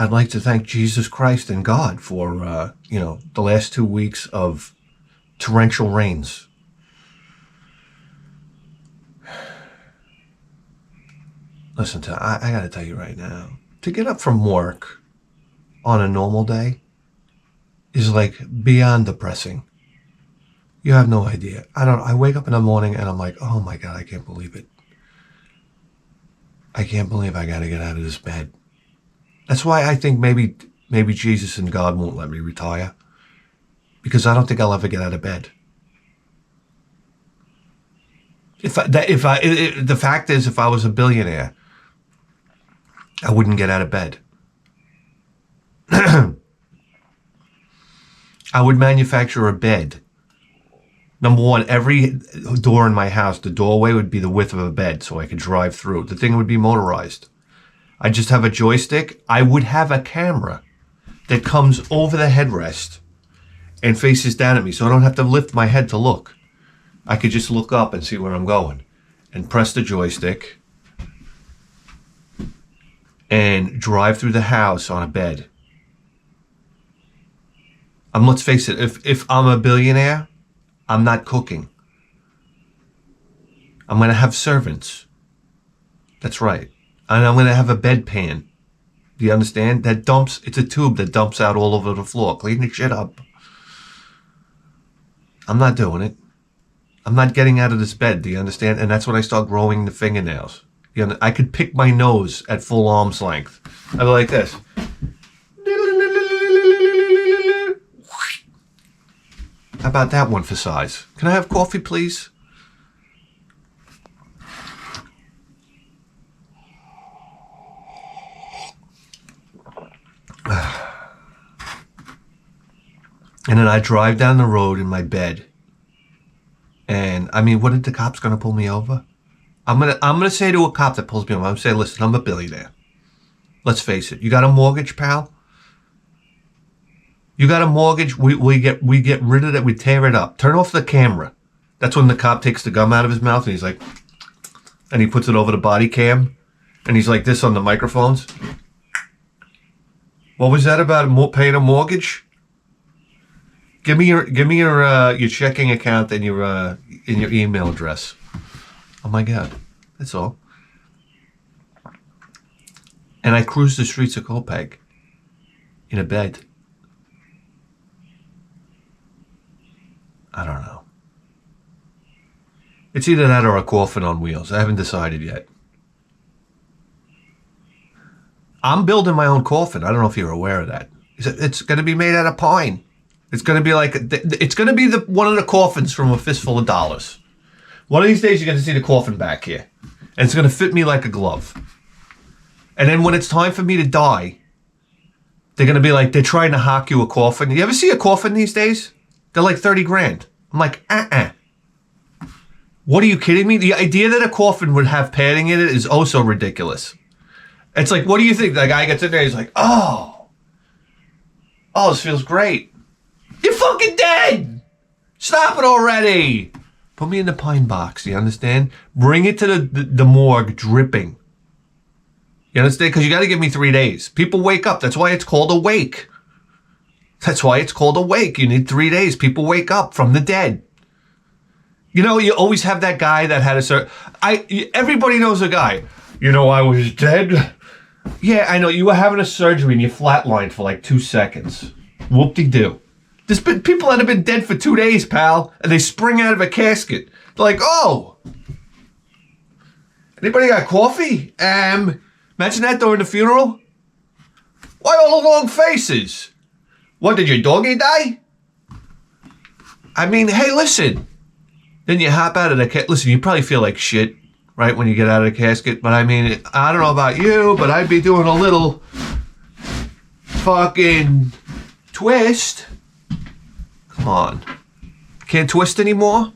I'd like to thank Jesus Christ and God for, the last 2 weeks of torrential rains. Listen, I got to tell you right now, to get up from work on a normal day is like beyond depressing. You have no idea. I wake up in the morning and I'm like, oh my God, I can't believe it. I can't believe I got to get out of this bed. That's why I think maybe Jesus and God won't let me retire, because I don't think I'll ever get out of bed. The fact is, if I was a billionaire, I wouldn't get out of bed. I would manufacture a bed. Number one, every door in my house, the doorway would be the width of a bed so I could drive through. The thing would be motorized. I just have a joystick. I would have a camera that comes over the headrest and faces down at me, so I don't have to lift my head to look. I could just look up and see where I'm going and press the joystick and drive through the house on a bed. Let's face it, if I'm a billionaire, I'm not cooking. I'm going to have servants. That's right. And I'm going to have a bedpan. Do you understand? It's a tube that dumps out all over the floor. Clean the shit up. I'm not doing it. I'm not getting out of this bed. Do you understand? And that's when I start growing the fingernails. I could pick my nose at full arm's length. I'd be like this. How about that one for size? Can I have coffee, please? And then I drive down the road in my bed. And I mean, what are the cops gonna pull me over? I'm gonna say to a cop that pulls me over, I'm gonna say, listen, I'm a billionaire. Let's face it. You got a mortgage, pal? You got a mortgage? We get rid of it. We tear it up. Turn off the camera. That's when the cop takes the gum out of his mouth and he's like, and he puts it over the body cam, and he's like this on the microphones. What was that about? Paying a mortgage? Give me your checking account and your email address. Oh my God, that's all. And I cruise the streets of Copac in a bed. I don't know. It's either that or a coffin on wheels. I haven't decided yet. I'm building my own coffin. I don't know if you're aware of that. It's going to be made out of pine. It's going to be one of the coffins from A Fistful of Dollars. One of these days, you're going to see the coffin back here. And it's going to fit me like a glove. And then when it's time for me to die, they're going to be like, they're trying to hock you a coffin. You ever see a coffin these days? They're like 30 grand. I'm like, What, are you kidding me? The idea that a coffin would have padding in it is oh so ridiculous. It's like, what do you think? The guy gets in there, he's like, oh, this feels great. You're fucking dead! Stop it already! Put me in the pine box, you understand? Bring it to the morgue dripping. You understand? Because you got to give me 3 days. People wake up. That's why it's called a wake. That's why it's called a wake. You need 3 days. People wake up from the dead. You know, you always have that guy that had everybody knows a guy. You know, I was dead. Yeah, I know. You were having a surgery and you flatlined for like 2 seconds. Whoop-de-doo. There's been people that have been dead for 2 days, pal, and they spring out of a casket. They're like, oh. Anybody got coffee? Imagine that during the funeral. Why all the long faces? What, did your doggy die? I mean, hey, listen. Then you hop out of the casket. Listen, you probably feel like shit, right, when you get out of the casket. But I mean, I don't know about you, but I'd be doing a little fucking twist. Come on. Can't twist anymore?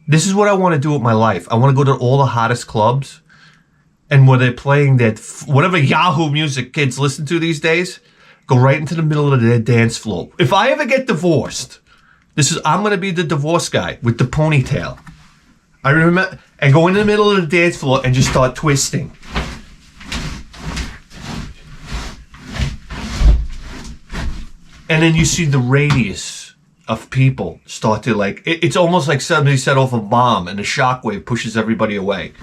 This is what I want to do with my life. I want to go to all the hottest clubs. And where they're playing that, whatever Yahoo music kids listen to these days, go right into the middle of their dance floor. If I ever get divorced, I'm going to be the divorce guy with the ponytail. I remember, and go in the middle of the dance floor and just start twisting. And then you see the radius of people start to like, it's almost like somebody set off a bomb and a shockwave pushes everybody away.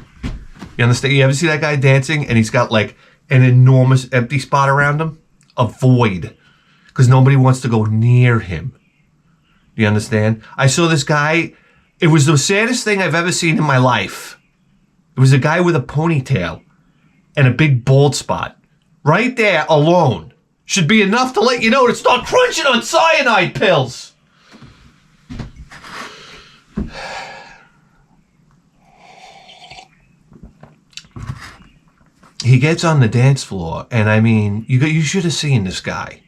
You understand? You ever see that guy dancing and he's got like an enormous empty spot around him? A void. Because nobody wants to go near him. You understand? I saw this guy. It was the saddest thing I've ever seen in my life. It was a guy with a ponytail and a big bald spot. Right there alone should be enough to let you know to start crunching on cyanide pills. He gets on the dance floor, and I mean, you should have seen this guy.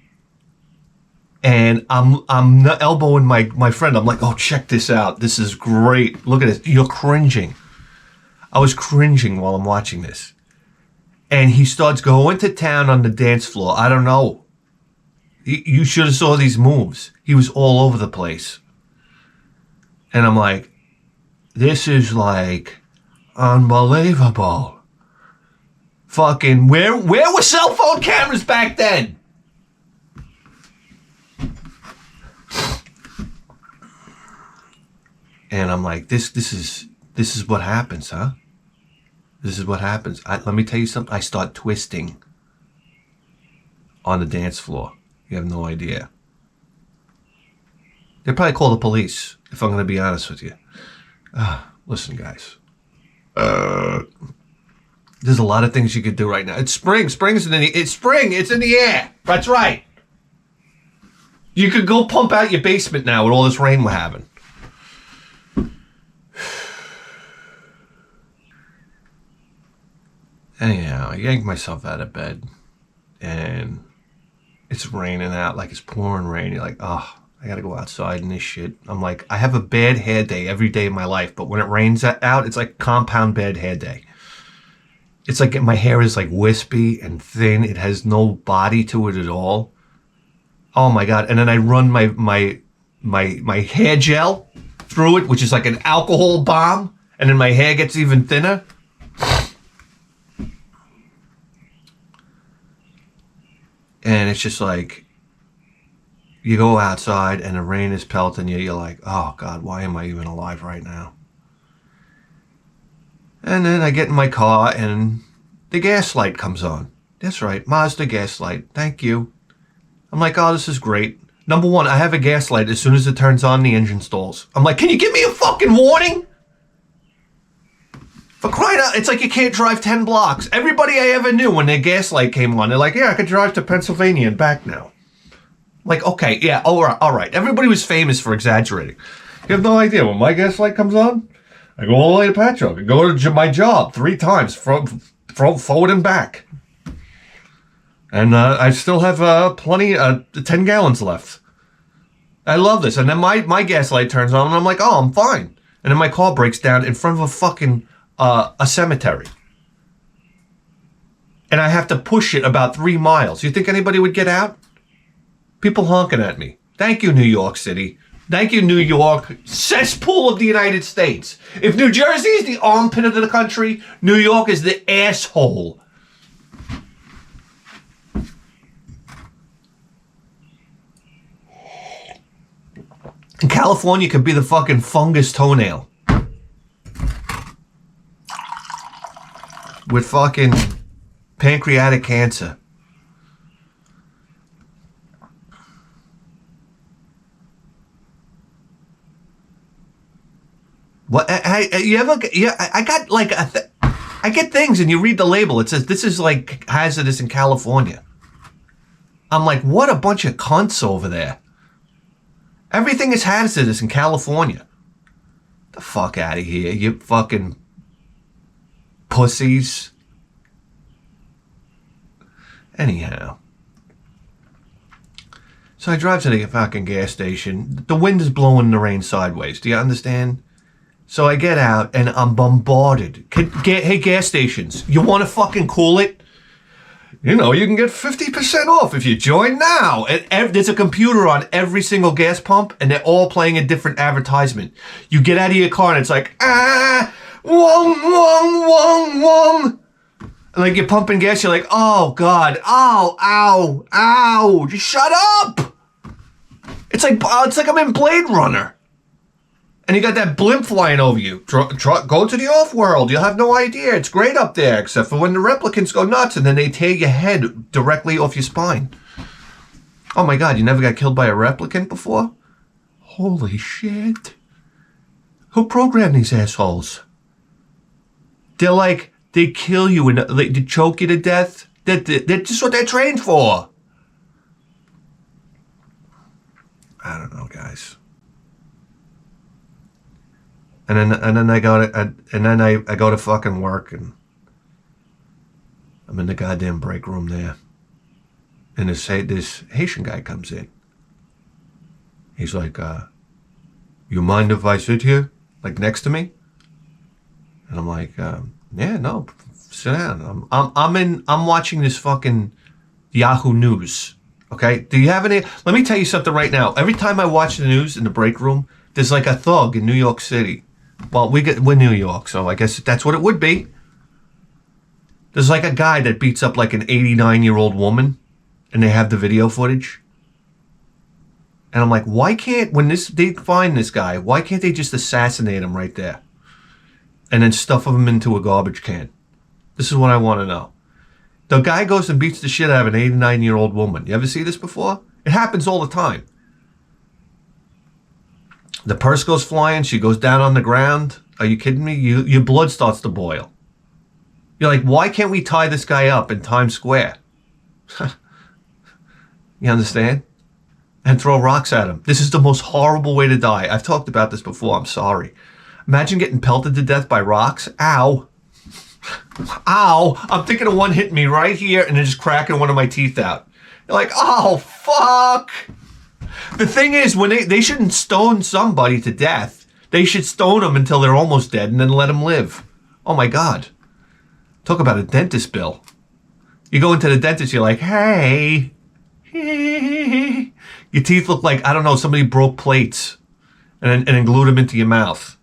And I'm elbowing my friend. I'm like, oh, check this out. This is great. Look at this. You're cringing. I was cringing while I'm watching this. And he starts going to town on the dance floor. I don't know. You should have saw these moves. He was all over the place. And I'm like, this is like unbelievable. Fucking, where were cell phone cameras back then? And I'm like, this is what happens, huh? This is what happens. Let me tell you something. I start twisting on the dance floor. You have no idea. They'll probably call the police, if I'm going to be honest with you. Listen, guys. There's a lot of things you could do right now. It's spring. It's spring. It's in the air. That's right. You could go pump out your basement now with all this rain we're having. Anyhow, I yanked myself out of bed, and it's raining out, like it's pouring rain. You're like, oh, I gotta go outside in this shit. I'm like, I have a bad hair day every day of my life, but when it rains out, it's like compound bad hair day. It's like my hair is like wispy and thin. It has no body to it at all. Oh my God. And then I run my hair gel through it, which is like an alcohol bomb. And then my hair gets even thinner. And it's just like, you go outside and the rain is pelting you. You're like, oh God, why am I even alive right now? And then I get in my car and the gas light comes on. That's right, Mazda gas light. Thank you. I'm like, oh, this is great. Number one, I have a gas light. As soon as it turns on, the engine stalls. I'm like, can you give me a fucking warning? For crying out, it's like you can't drive 10 blocks. Everybody I ever knew when their gas light came on, they're like, yeah, I could drive to Pennsylvania and back now. Like, okay, yeah, all right. Everybody was famous for exaggerating. You have no idea. When my gas light comes on, I go all the way to Patchogue. I go to my job 3 times, from forward and back. And I still have plenty, 10 gallons left. I love this. And then my gas light turns on, and I'm like, oh, I'm fine. And then my car breaks down in front of a fucking a cemetery. And I have to push it about 3 miles. You think anybody would get out? People honking at me. Thank you, New York City. Thank you, New York, cesspool of the United States. If New Jersey is the armpit of the country, New York is the asshole. And California could be the fucking fungus toenail. With fucking pancreatic cancer. What? You ever? Yeah, I got like I get things, and you read the label. It says this is like hazardous in California. I'm like, what a bunch of cunts over there. Everything is hazardous in California. The fuck out of here, you fucking pussies. Anyhow. So I drive to the fucking gas station. The wind is blowing the rain sideways. Do you understand? So I get out and I'm bombarded. Hey, gas stations, you want to fucking cool it? You know, you can get 50% off if you join now. And there's a computer on every single gas pump, and they're all playing a different advertisement. You get out of your car and it's like, wong, wong, wong, wong. And like you're pumping gas, you're like, oh God, ow, ow, ow, just shut up. It's like I'm in Blade Runner. And you got that blimp flying over you. Go to the off-world. You'll have no idea. It's great up there, except for when the replicants go nuts and then they tear your head directly off your spine. Oh my God, you never got killed by a replicant before? Holy shit. Who programmed these assholes? They kill you and they choke you to death. That's just what they're trained for. I don't know, guys. And then I go to fucking work, and I'm in the goddamn break room there, and this Haitian guy comes in. He's like, "You mind if I sit here, like next to me?" And I'm like, "Yeah, no, sit down." I'm watching this fucking Yahoo News. Okay, do you have any? Let me tell you something right now. Every time I watch the news in the break room, there's like a thug in New York City. Well, we're New York, so I guess that's what it would be. There's like a guy that beats up like an 89-year-old woman, and they have the video footage. And I'm like, why can't, they find this guy, why can't they just assassinate him right there? And then stuff him into a garbage can? This is what I want to know. The guy goes and beats the shit out of an 89-year-old woman. You ever see this before? It happens all the time. The purse goes flying. She goes down on the ground. Are you kidding me? Your blood starts to boil. You're like, why can't we tie this guy up in Times Square? You understand? And throw rocks at him. This is the most horrible way to die. I've talked about this before. I'm sorry. Imagine getting pelted to death by rocks. Ow. Ow. I'm thinking of one hitting me right here and then just cracking one of my teeth out. You're like, oh, fuck. The thing is, when they shouldn't stone somebody to death. They should stone them until they're almost dead and then let them live. Oh, my God. Talk about a dentist bill. You go into the dentist, you're like, hey. Your teeth look like, I don't know, somebody broke plates and then glued them into your mouth.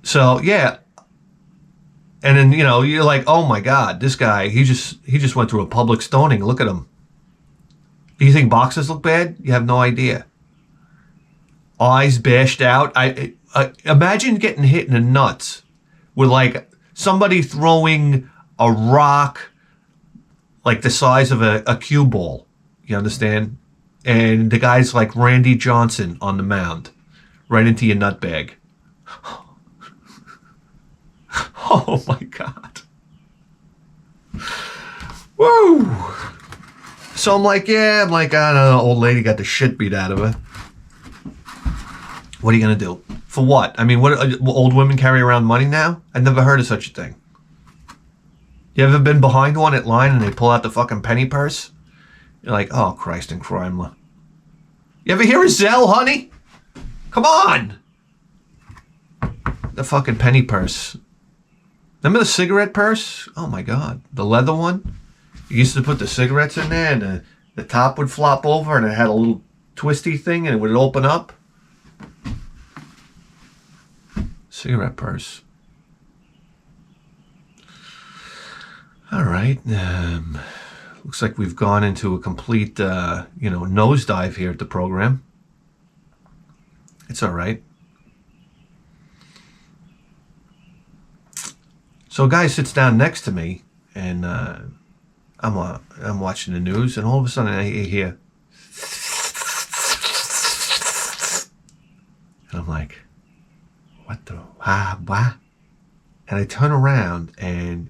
So, yeah. And then, you're like, oh my God, this guy, he just went through a public stoning. Look at him. Do you think boxers look bad? You have no idea. Eyes bashed out. I imagine getting hit in the nuts with like somebody throwing a rock like the size of a cue ball. You understand? And the guy's like Randy Johnson on the mound, right into your nut bag. Oh my God. Woo! So I'm like, I don't know, old lady got the shit beat out of her. What are you going to do? For what? I mean, what old women carry around money now? I've never heard of such a thing. You ever been behind one at line and they pull out the fucking penny purse? You're like, oh, Christ and Crimela. You ever hear of Zelle, honey? Come on! The fucking penny purse. Remember the cigarette purse? Oh my God. The leather one? You used to put the cigarettes in there and the top would flop over and it had a little twisty thing and it would open up. Cigarette purse. All right. Looks like we've gone into a complete, nosedive here at the program. It's all right. So a guy sits down next to me, and I'm watching the news, and all of a sudden I hear, and I'm like, what the, what? And I turn around, and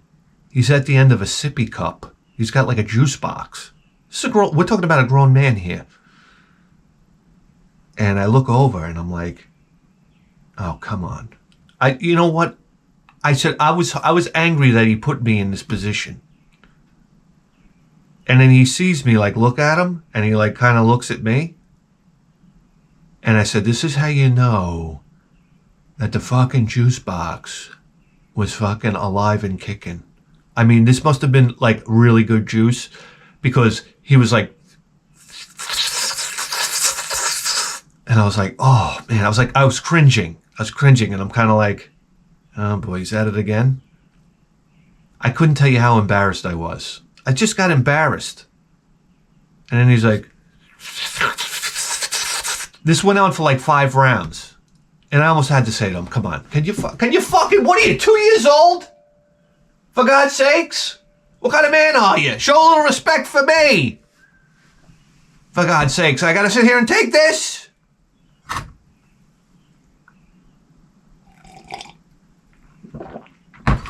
he's at the end of a sippy cup. He's got like a juice box. We're talking about a grown man here. And I look over, and I'm like, oh, come on. You know what? I said, I was angry that he put me in this position. And then he sees me, like, look at him, and he, like, kind of looks at me. And I said, this is how you know that the fucking juice box was fucking alive and kicking. I mean, this must have been, like, really good juice, because he was, like, and I was like, oh, man, I was cringing, and I'm kind of like, oh boy, he's at it again. I couldn't tell you how embarrassed I was. I just got embarrassed. And then he's like, this went on for like 5 rounds. And I almost had to say to him, come on, can you fucking, what are you, 2 years old? For God's sakes? What kind of man are you? Show a little respect for me. For God's sakes, I gotta sit here and take this?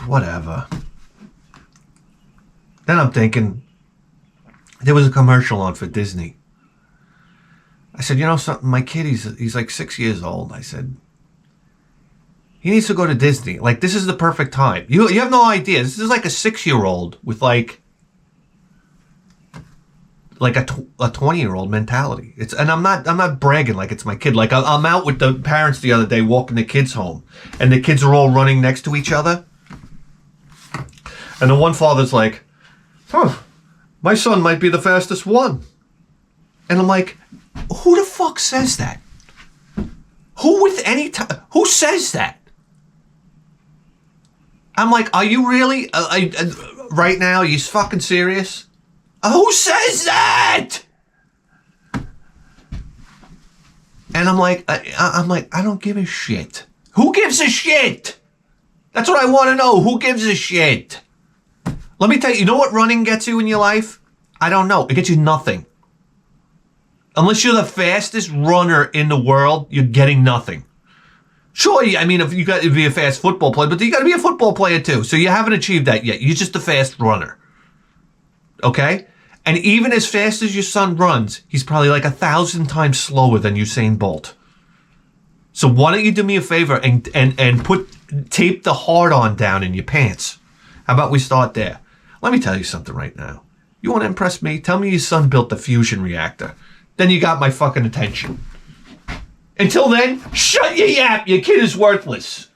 Whatever. Then I'm thinking, there was a commercial on for Disney. I said, you know something, my kid, he's like 6 years old. I said, he needs to go to Disney. Like, this is the perfect time. You have no idea. This is like a 6-year-old with like a 20-year-old mentality. And I'm not bragging like it's my kid. Like, I'm out with the parents the other day walking the kids home, and the kids are all running next to each other. And the one father's like, my son might be the fastest one. And I'm like, who the fuck says that? Who says that? I'm like, are you really, right now, are you fucking serious? Who says that? And I'm like, I don't give a shit. Who gives a shit? That's what I want to know. Who gives a shit? Let me tell you, you know what running gets you in your life? I don't know. It gets you nothing. Unless you're the fastest runner in the world, you're getting nothing. Sure, I mean, if you got to be a fast football player, but you got to be a football player too. So you haven't achieved that yet. You're just a fast runner. Okay? And even as fast as your son runs, he's probably like 1,000 times slower than Usain Bolt. So why don't you do me a favor and tape the hard-on down in your pants? How about we start there? Let me tell you something right now. You want to impress me? Tell me your son built the fusion reactor. Then you got my fucking attention. Until then, shut your yap. Your kid is worthless.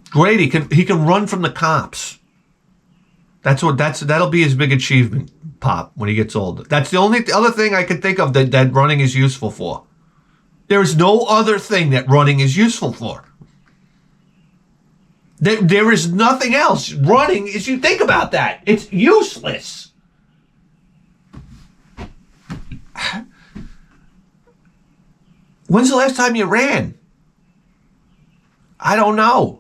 Great, he can run from the cops. That'll be his big achievement, Pop, when he gets older. That's the only other thing I can think of that running is useful for. There is no other thing that running is useful for. There is nothing else. Running is, you think about that. It's useless. When's the last time you ran? I don't know.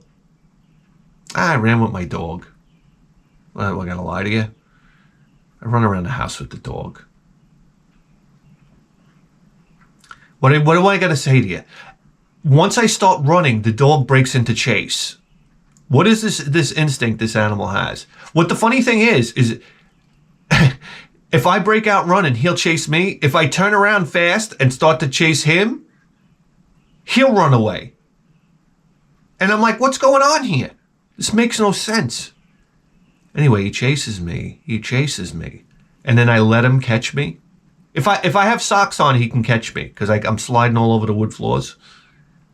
I ran with my dog. Well, I gotta lie to you. I run around the house with the dog. What do I gotta say to you? Once I start running, the dog breaks into chase. What is this instinct this animal has? What the funny thing is if I break out running, he'll chase me. If I turn around fast and start to chase him, he'll run away. And I'm like, what's going on here? This makes no sense. Anyway, he chases me. And then I let him catch me. If I have socks on, he can catch me because I'm sliding all over the wood floors.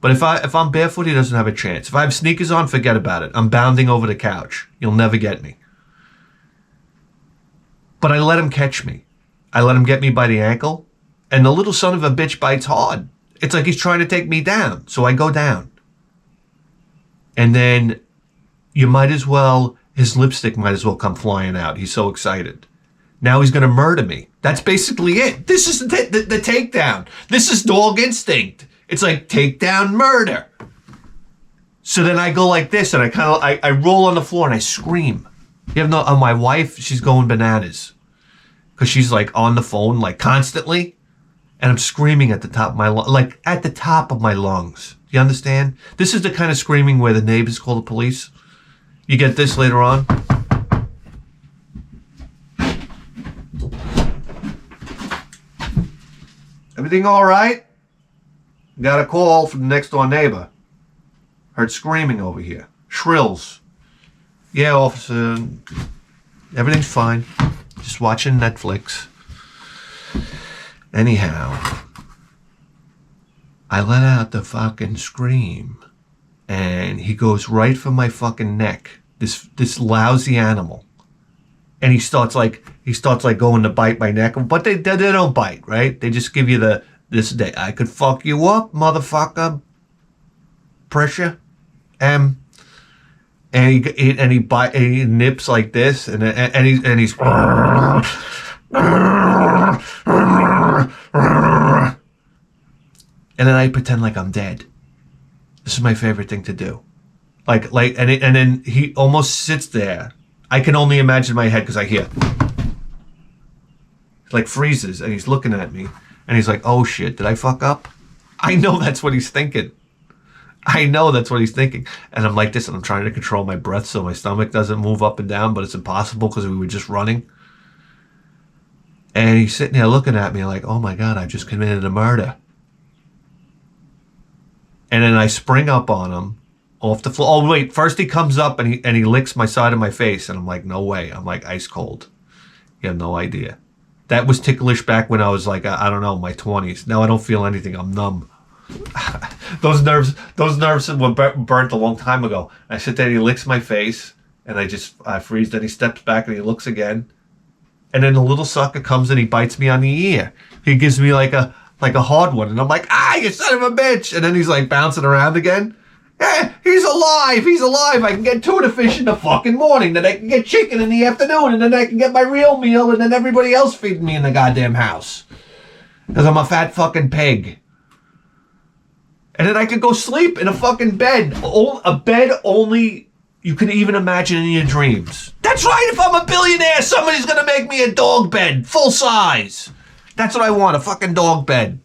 But if I'm barefoot, he doesn't have a chance. If I have sneakers on, forget about it. I'm bounding over the couch. You'll never get me. But I let him catch me. I let him get me by the ankle. And the little son of a bitch bites hard. It's like he's trying to take me down. So I go down. And then his lipstick might as well come flying out. He's so excited. Now he's going to murder me. That's basically it. This is the takedown. This is dog instinct. It's like takedown murder. So then I go like this, and I roll on the floor and I scream. You have no, my wife, she's going bananas because she's like on the phone like constantly, and I'm screaming at the top of my lungs. You understand? This is the kind of screaming where the neighbors call the police. You get this later on. Everything all right? Got a call from the next door neighbor. Heard screaming over here. Shrills. Yeah, officer. Everything's fine. Just watching Netflix. Anyhow, I let out the fucking scream. And he goes right for my fucking neck. This lousy animal. And he starts like going to bite my neck. But they don't bite, right? They just give you this day. I could fuck you up, motherfucker. Pressure. he nips like this, and he's and then I pretend like I'm dead. This is my favorite thing to do. And then he almost sits there. I can only imagine my head because I hear. Like freezes, and he's looking at me, and he's like, "Oh shit, did I fuck up?" I know that's what he's thinking. And I'm like this, and I'm trying to control my breath so my stomach doesn't move up and down, but it's impossible because we were just running. And he's sitting there looking at me like, "Oh my God, I just committed a murder." And then I spring up on him off the floor. Oh wait, first he comes up and he licks my side of my face, and I'm like, "No way." I'm like ice cold. You have no idea. That was ticklish back when I was like, I don't know, my 20s. Now I don't feel anything. I'm numb. Those nerves were burnt a long time ago. I sit there and he licks my face, and I freeze. Then he steps back and he looks again. And then the little sucker comes and he bites me on the ear. He gives me like a hard one. And I'm like, you son of a bitch. And then he's like bouncing around again. Yeah, he's alive. I can get tuna fish in the fucking morning. Then I can get chicken in the afternoon. And then I can get my real meal. And then everybody else feeding me in the goddamn house. Because I'm a fat fucking pig. And then I could go sleep in a fucking bed. A bed only you can even imagine in your dreams. That's right. If I'm a billionaire, somebody's going to make me a dog bed. Full size. That's what I want. A fucking dog bed.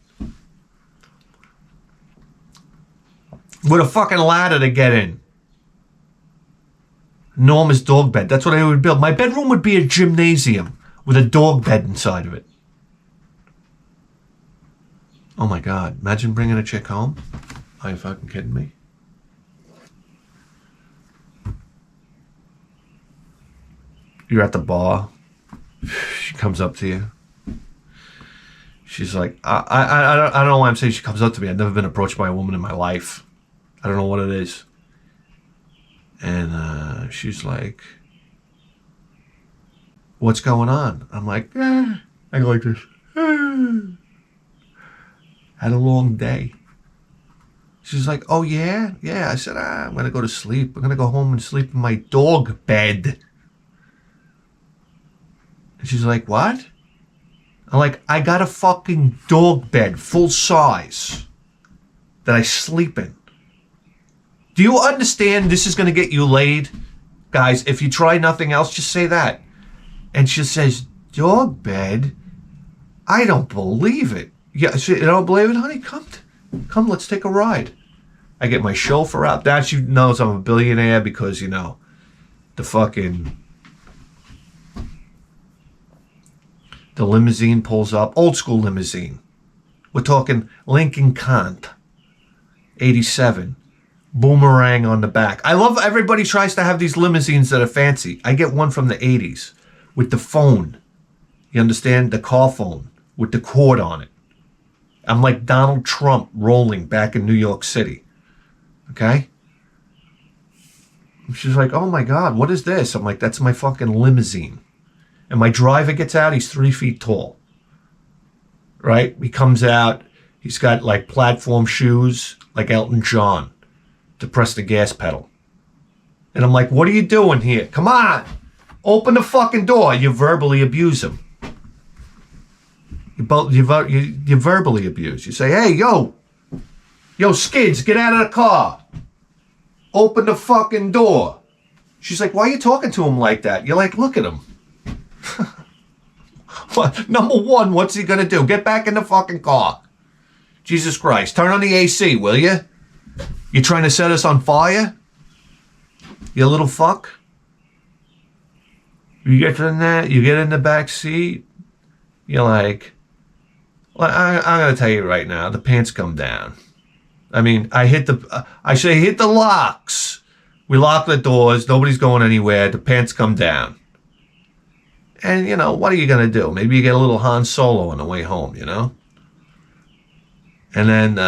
With a fucking ladder to get in. Enormous dog bed. That's what I would build. My bedroom would be a gymnasium with a dog bed inside of it. Oh my God. Imagine bringing a chick home. Are you fucking kidding me? You're at the bar. She comes up to you. She's like, I don't know why I'm saying she comes up to me. I've never been approached by a woman in my life. I don't know what it is. And she's like, what's going on? I'm like, I go like this. Had a long day. She's like, oh yeah? Yeah. I said, I'm going to go to sleep. I'm going to go home and sleep in my dog bed. And she's like, what? I'm like, I got a fucking dog bed, full size, that I sleep in. Do you understand this is going to get you laid? Guys, if you try nothing else, just say that. And she says, dog bed? I don't believe it. Yeah, you don't believe it, honey? Come, let's take a ride. I get my chauffeur out. Now she knows I'm a billionaire because, the limousine pulls up. Old school limousine. We're talking Lincoln Kant. 87. Boomerang on the back. I love everybody tries to have these limousines that are fancy. I get one from the 80s with the phone. You understand? The car phone with the cord on it. I'm like Donald Trump rolling back in New York City. Okay? She's like, oh my God, what is this? I'm like, that's my fucking limousine. And my driver gets out, he's 3 feet tall. Right? He comes out, he's got like platform shoes, like Elton John, to press the gas pedal. And I'm like, what are you doing here? Come on! Open the fucking door. You verbally abuse him. You verbally abuse. You say, hey, yo, Skids, get out of the car. Open the fucking door. She's like, why are you talking to him like that? You're like, look at him. Number one, what's he gonna do? Get back in the fucking car. Jesus Christ. Turn on the AC, will you? You trying to set us on fire? You little fuck? You get in there, you get in the back seat, you're like, well, I'm gonna tell you right now, the pants come down. I mean, I hit the locks. We lock the doors, nobody's going anywhere, the pants come down. And, what are you going to do? Maybe you get a little Han Solo on the way home, And then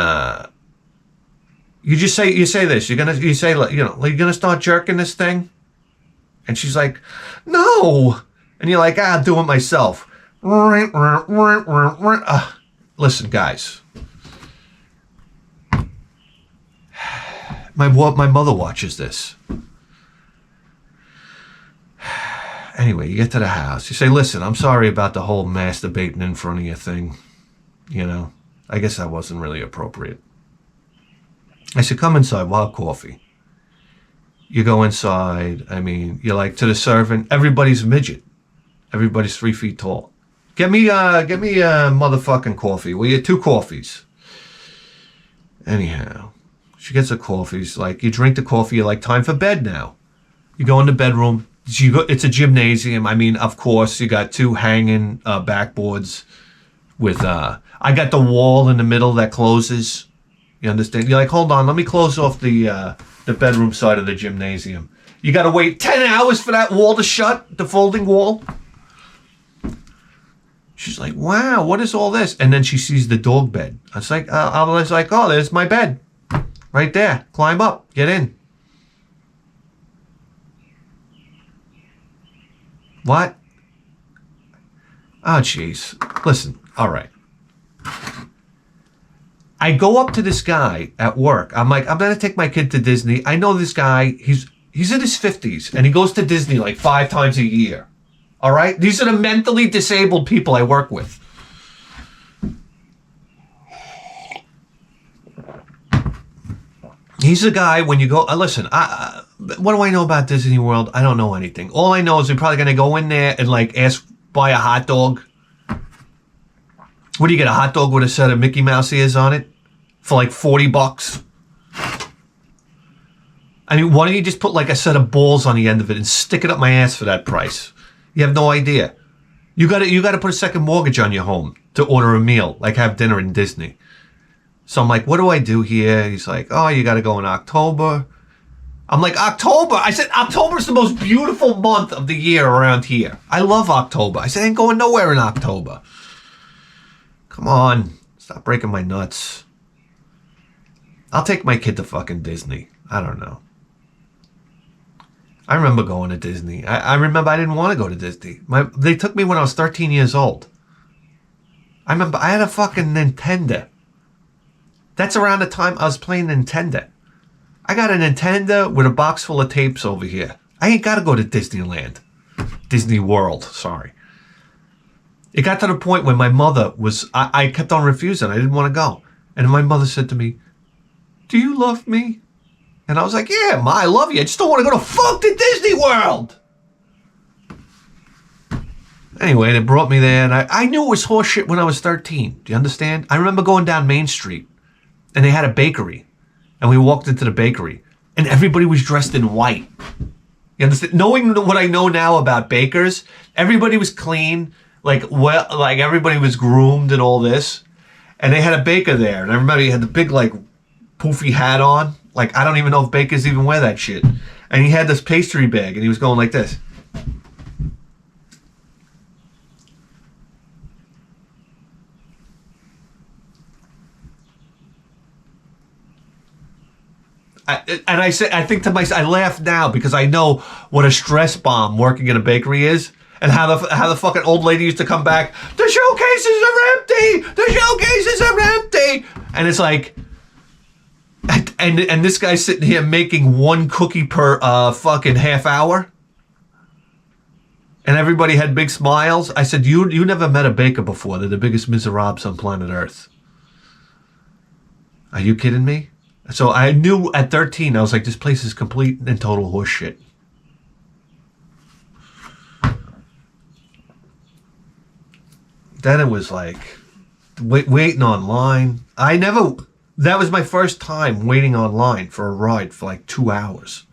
you say this. You're going to start jerking this thing? And she's like, no. And you're like, I'll do it myself. Listen, guys. My mother watches this. Anyway, you get to the house. You say, listen, I'm sorry about the whole masturbating in front of you thing. You know, I guess that wasn't really appropriate. I said, come inside, we'll have coffee. You go inside. I mean, you're like to the servant, everybody's a midget. Everybody's 3 feet tall. Get me a motherfucking coffee. Well, you get 2 coffees. Anyhow, she gets a coffee. It's like, you drink the coffee, you're like, time for bed now. You go in the bedroom. It's a gymnasium. I mean, of course, you got 2 hanging backboards with, I got the wall in the middle that closes. You understand? You're like, hold on, let me close off the bedroom side of the gymnasium. You got to wait 10 hours for that wall to shut, the folding wall. She's like, wow, what is all this? And then she sees the dog bed. I was like, oh, there's my bed. Right there. Climb up. Get in. What? Oh, jeez. Listen, all right. I go up to this guy at work. I'm like, I'm going to take my kid to Disney. I know this guy. He's in his 50s, and he goes to Disney like 5 times a year. All right? These are the mentally disabled people I work with. He's a guy, when you go... listen, what do I know about Disney World? I don't know anything. All I know is we're probably going to go in there and like buy a hot dog. What do you get, a hot dog with a set of Mickey Mouse ears on it? For like $40? I mean, why don't you just put like a set of balls on the end of it and stick it up my ass for that price? You have no idea. You got to put a second mortgage on your home to order a meal, like have dinner in Disney. So I'm like, what do I do here? He's like, oh, you got to go in October. I'm like, October? I said, October's the most beautiful month of the year around here. I love October. I said, I ain't going nowhere in October. Come on. Stop breaking my nuts. I'll take my kid to fucking Disney. I don't know. I remember going to Disney. I remember I didn't want to go to Disney. They took me when I was 13 years old. I remember I had a fucking Nintendo. That's around the time I was playing Nintendo. I got a Nintendo with a box full of tapes over here. I ain't got to go to Disneyland. Disney World, sorry. It got to the point when my mother was... I kept on refusing. I didn't want to go. And my mother said to me, do you love me? And I was like, yeah, Ma, I love you. I just don't want to go to fucking Disney World. Anyway, they brought me there, and I knew it was horseshit when I was 13. Do you understand? I remember going down Main Street, and they had a bakery. And we walked into the bakery, and everybody was dressed in white. You understand? Knowing what I know now about bakers, everybody was clean, like everybody was groomed and all this. And they had a baker there, and I remember he had the big, like, poofy hat on. Like, I don't even know if bakers even wear that shit. And he had this pastry bag, and he was going like this. I think to myself, I laugh now because I know what a stress bomb working in a bakery is, and how the fucking old lady used to come back. The showcases are empty. The showcases are empty. And it's like, and this guy's sitting here making 1 cookie per fucking half hour, and everybody had big smiles. I said, you never met a baker before. They're the biggest miserables on planet Earth. Are you kidding me? So I knew at 13, I was like, this place is complete and total horseshit. Then it was like, waiting online. That was my first time waiting online for a ride for like 2 hours.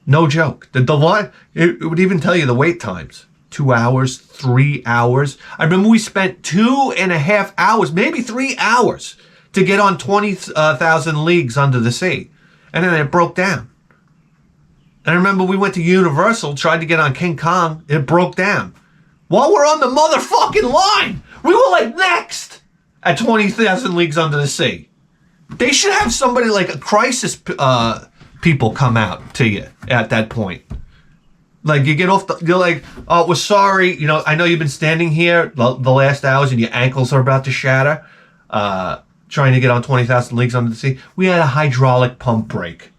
No joke. The line, it would even tell you the wait times. 2 hours, 3 hours. I remember we spent 2.5 hours, maybe 3 hours, to get on 20,000 Leagues Under the Sea. And then it broke down. And I remember we went to Universal, tried to get on King Kong, it broke down. While we're on the motherfucking line, we were like next at 20,000 Leagues Under the Sea. They should have somebody like a crisis people come out to you at that point. Like you get off you're like, oh, we're sorry. You know, I know you've been standing here the last hours and your ankles are about to shatter. Trying to get on 20,000 Leagues Under the Sea. We had a hydraulic pump break.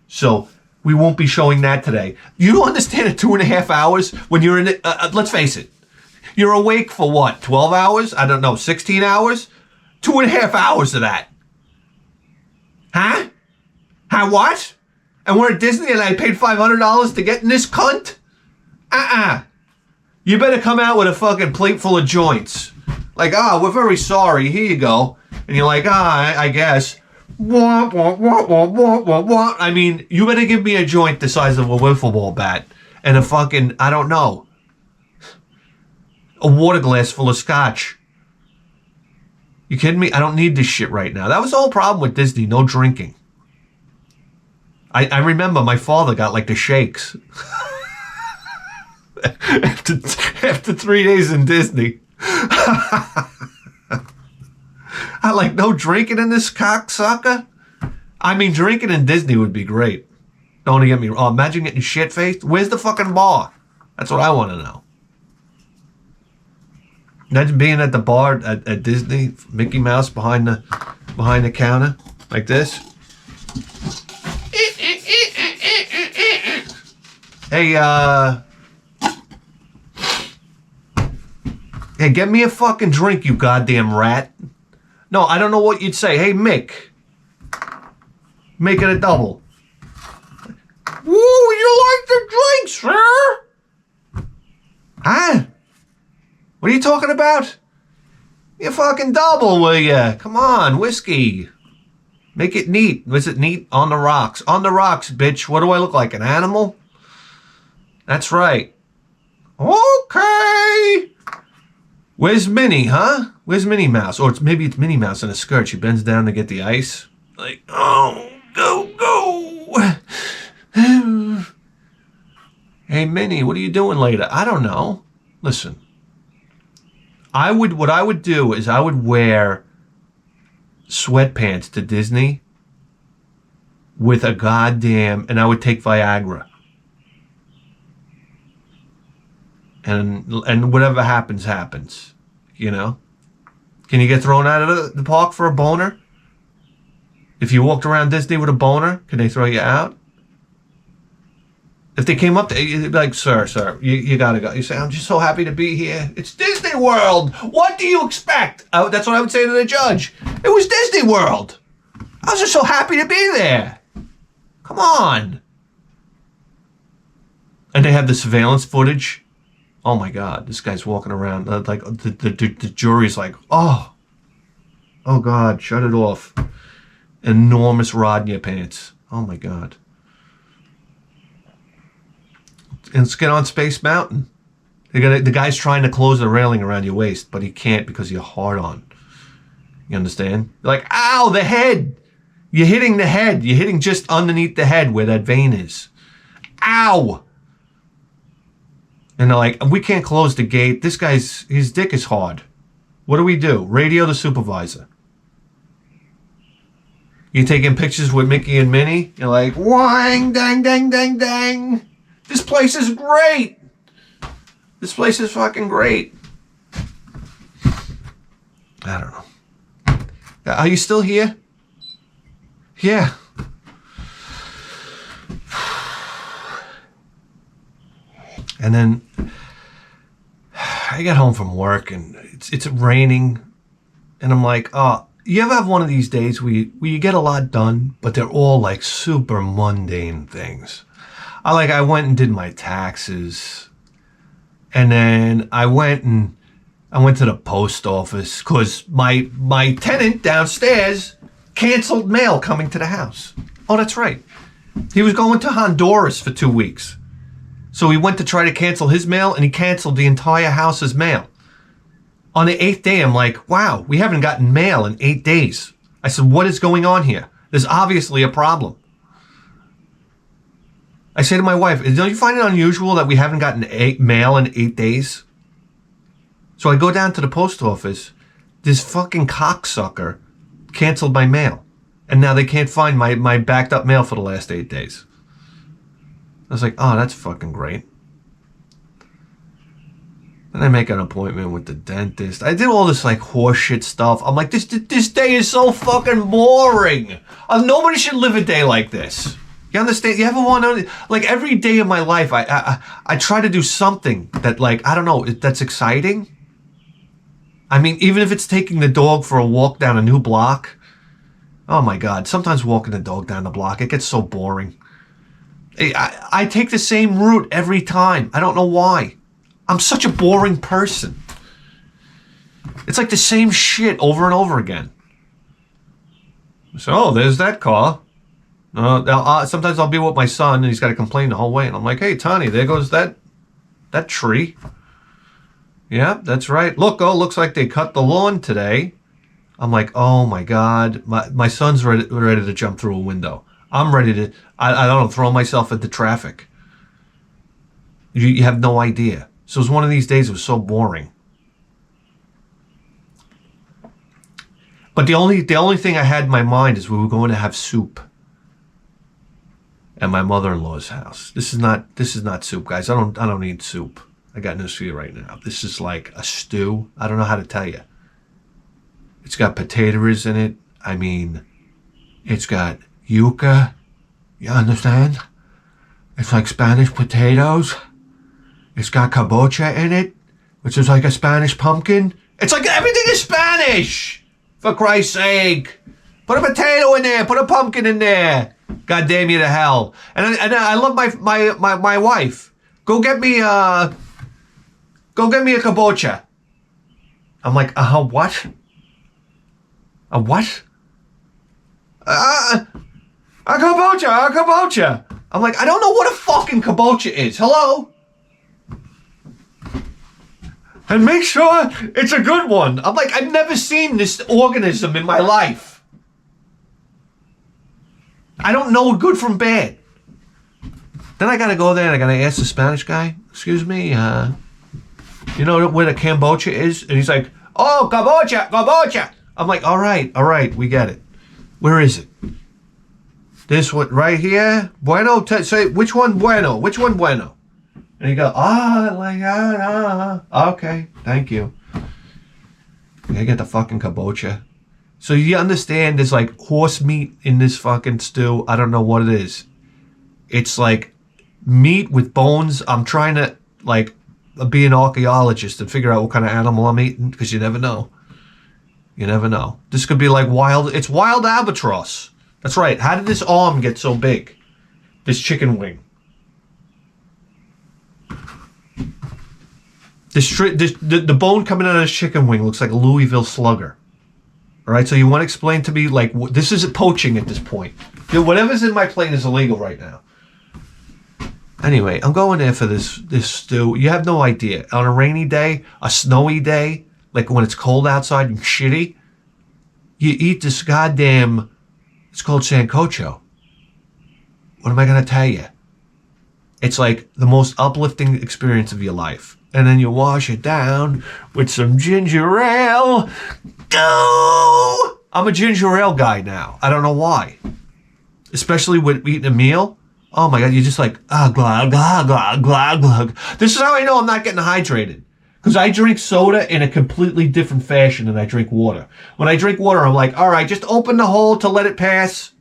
So We won't be showing that today. You don't understand at 2.5 hours when you're in it. Let's face it. You're awake for what? 12 hours? I don't know. 16 hours? 2.5 hours of that. Huh? Huh? What? And we're at Disney and I paid $500 to get in this cunt? You better come out with a fucking plate full of joints. Like, we're very sorry. Here you go. And you're like, I guess. I mean, you better give me a joint the size of a wiffle ball bat and a fucking, I don't know, a water glass full of scotch. You kidding me? I don't need this shit right now. That was the whole problem with Disney, no drinking. I remember my father got like the shakes. after 3 days in Disney. I like, no drinking in this cocksucker? I mean, drinking in Disney would be great. Don't get me wrong. Imagine getting shit-faced. Where's the fucking bar? That's what I want to know. Imagine being at the bar at Disney, Mickey Mouse behind the counter, like this. Hey, hey, get me a fucking drink, you goddamn rat. No, I don't know what you'd say. Hey, Mick. Make it a double. Woo, you like the drink, sir? Huh? What are you talking about? You fucking double, will ya? Come on, whiskey. Make it neat. Was it neat? On the rocks. On the rocks, bitch. What do I look like, an animal? That's right. Okay. Where's Minnie, huh? Where's Minnie Mouse? Or maybe it's Minnie Mouse in a skirt. She bends down to get the ice. Like, oh, go. Hey, Minnie, what are you doing later? I don't know. Listen. What I would do is I would wear sweatpants to Disney with a goddamn, and I would take Viagra. And whatever happens, happens. You know? Can you get thrown out of the park for a boner? If you walked around Disney with a boner, can they throw you out? If they came up to you, they'd be like, sir, you gotta go. You say, I'm just so happy to be here. It's Disney World. What do you expect? That's what I would say to the judge. It was Disney World. I was just so happy to be there. Come on. And they have the surveillance footage. Oh my God, this guy's walking around like the jury's like, oh God, shut it off. Enormous rod in your pants. Oh my God. And let's get on Space Mountain. The guy's trying to close the railing around your waist, but he can't because you're hard on. You understand? You're like, ow, the head. You're hitting the head. You're hitting just underneath the head where that vein is. Ow. And they're like, we can't close the gate. This guy's, his dick is hard. What do we do? Radio the supervisor. You taking pictures with Mickey and Minnie? You're like, wang, dang, dang, dang, dang. This place is great. This place is fucking great. I don't know. Are you still here? Yeah. And then I get home from work and it's raining. And I'm like, oh, you ever have one of these days where you get a lot done, but they're all like super mundane things? I went and did my taxes. And then I went to the post office because my tenant downstairs canceled mail coming to the house. Oh, that's right. He was going to Honduras for 2 weeks. So he went to try to cancel his mail and he canceled the entire house's mail. On the 8th day, I'm like, wow, we haven't gotten mail in 8 days. I said, what is going on here? There's obviously a problem. I say to my wife, don't you find it unusual that we haven't gotten mail in 8 days? So I go down to the post office. This fucking cocksucker canceled my mail. And now they can't find my backed up mail for the last 8 days. I was like, oh, that's fucking great. Then I make an appointment with the dentist. I did all this like horseshit stuff. I'm like, this day is so fucking boring. Nobody should live a day like this. You understand? You ever want to, like, every day of my life, I try to do something that, like, I don't know, that's exciting. I mean, even if it's taking the dog for a walk down a new block. Oh my God, sometimes walking the dog down the block, it gets so boring. I take the same route every time. I don't know why. I'm such a boring person. It's like the same shit over and over again. So, there's that car. Sometimes I'll be with my son and he's got to complain the whole way. And I'm like, hey, Tony, there goes that tree. Yeah, that's right. Look, looks like they cut the lawn today. I'm like, oh my God. My son's ready to jump through a window. I'm ready to, I don't know, throw myself into traffic. You have no idea. So it was one of these days, it was so boring. But the only thing I had in my mind is we were going to have soup at my mother-in-law's house. This is not soup, guys. I don't eat soup. I got news for you right now. This is like a stew. I don't know how to tell you. It's got potatoes in it. I mean, it's got yuca. You understand? It's like Spanish potatoes. It's got kabocha in it, which is like a Spanish pumpkin. It's like everything is Spanish. For Christ's sake. Put a potato in there. Put a pumpkin in there. God damn you to hell. And I love my wife. Go get me a kabocha. I'm like, what? A what? A kabocha. I'm like, I don't know what a fucking kabocha is. Hello? And make sure it's a good one. I'm like, I've never seen this organism in my life. I don't know good from bad. Then I gotta go there and I gotta ask the Spanish guy, excuse me, you know where the kombucha is? And he's like, oh, kabocha. I'm like, all right, we get it. Where is it? This one right here? Bueno, say, which one bueno? Which one bueno? And you go, okay, thank you. I get the fucking kabocha. So you understand there's like horse meat in this fucking stew. I don't know what it is. It's like meat with bones. I'm trying to like be an archaeologist and figure out what kind of animal I'm eating because you never know. You never know. This could be like it's wild albatross. That's right. How did this arm get so big? This chicken wing. The bone coming out of this chicken wing looks like a Louisville Slugger. All right, so you want to explain to me, like, this is poaching at this point. Whatever's in my plate is illegal right now. Anyway, I'm going there for this stew. You have no idea. On a rainy day, a snowy day, like when it's cold outside and shitty, you eat this goddamn, it's called sancocho. What am I going to tell you? It's like the most uplifting experience of your life. And then you wash it down with some ginger ale. Go! I'm a ginger ale guy now. I don't know why. Especially with eating a meal. Oh my God, you're just like, glug, glug, glug, glug, glug. This is how I know I'm not getting hydrated. Because I drink soda in a completely different fashion than I drink water. When I drink water, I'm like, all right, just open the hole to let it pass.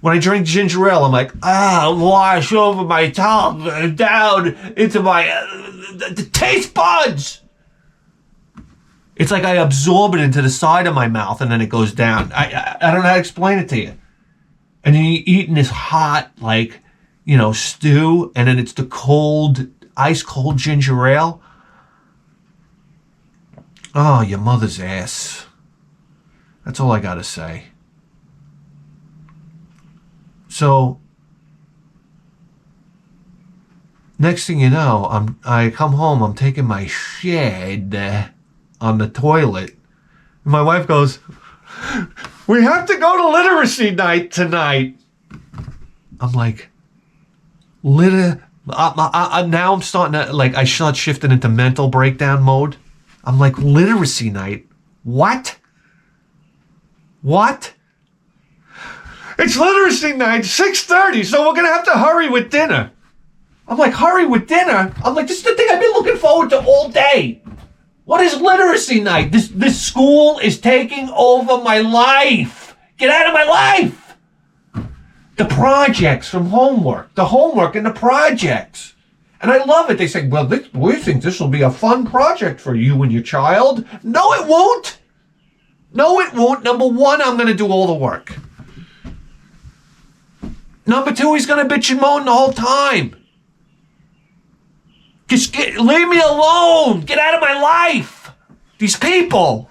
When I drink ginger ale, I'm like, wash over my tongue, down into my the taste buds. It's like I absorb it into the side of my mouth and then it goes down. I don't know how to explain it to you. And then you're eating this hot, like, stew, and then it's the cold, ice cold ginger ale. Oh, your mother's ass. That's all I gotta say. So, next thing you know, I come home, I'm taking my shit on the toilet. And my wife goes, we have to go to literacy night tonight. I'm like, now I'm starting to, like, I start shifting into mental breakdown mode. I'm like, literacy night? What? It's literacy night, 6:30, so we're going to have to hurry with dinner. I'm like, hurry with dinner? I'm like, this is the thing I've been looking forward to all day. What is literacy night? This school is taking over my life. Get out of my life. the projects from homework, the homework and the projects. And I love it. They say, well, we think this will be a fun project for you and your child. No, it won't. No, it won't. Number one, I'm going to do all the work. Number two, he's going to bitch and moan the whole time. Just leave me alone. Get out of my life. These people.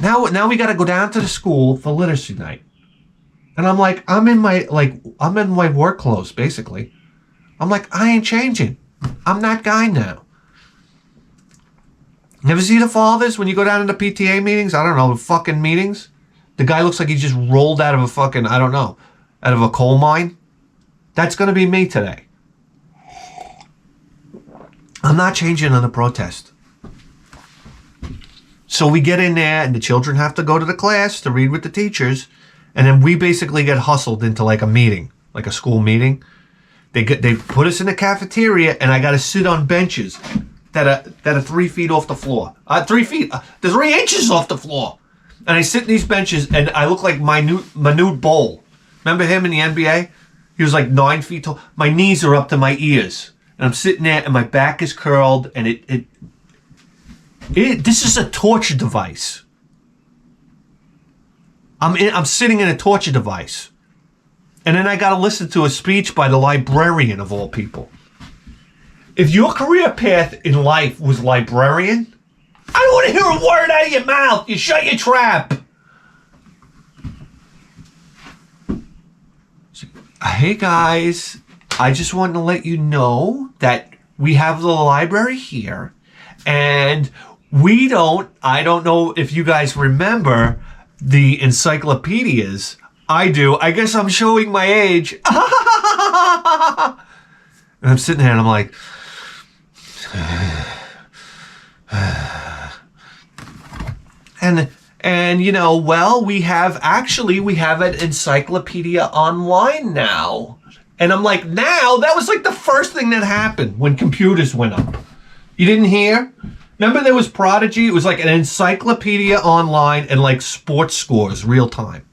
Now we got to go down to the school for literacy night. And I'm like, I'm in my work clothes, basically. I'm like, I ain't changing. I'm that guy now. Never see the fathers when you go down into PTA meetings? I don't know, fucking meetings. The guy looks like he just rolled out of a fucking, I don't know, out of a coal mine. That's going to be me today. I'm not changing on the protest. So we get in there and the children have to go to the class to read with the teachers. And then we basically get hustled into like a meeting, like a school meeting. They put us in the cafeteria and I got to sit on benches that are 3 feet off the floor. 3 feet, they're 3 inches off the floor. And I sit in these benches and I look like Manute Bol. Remember him in the NBA? He was like 9 feet tall. My knees are up to my ears. And I'm sitting there and my back is curled and this is a torture device. I'm sitting in a torture device. And then I got to listen to a speech by the librarian of all people. If your career path in life was librarian, I don't want to hear a word out of your mouth. You shut your trap. Hey guys, I just wanted to let you know that we have the library here. And I don't know if you guys remember the encyclopedias. I do. I guess I'm showing my age. And I'm sitting there and I'm like, and you know, well, we have an encyclopedia online now. And I'm like, now? That was like the first thing that happened when computers went up. You didn't hear? Remember there was Prodigy? It was like an encyclopedia online and like sports scores real time.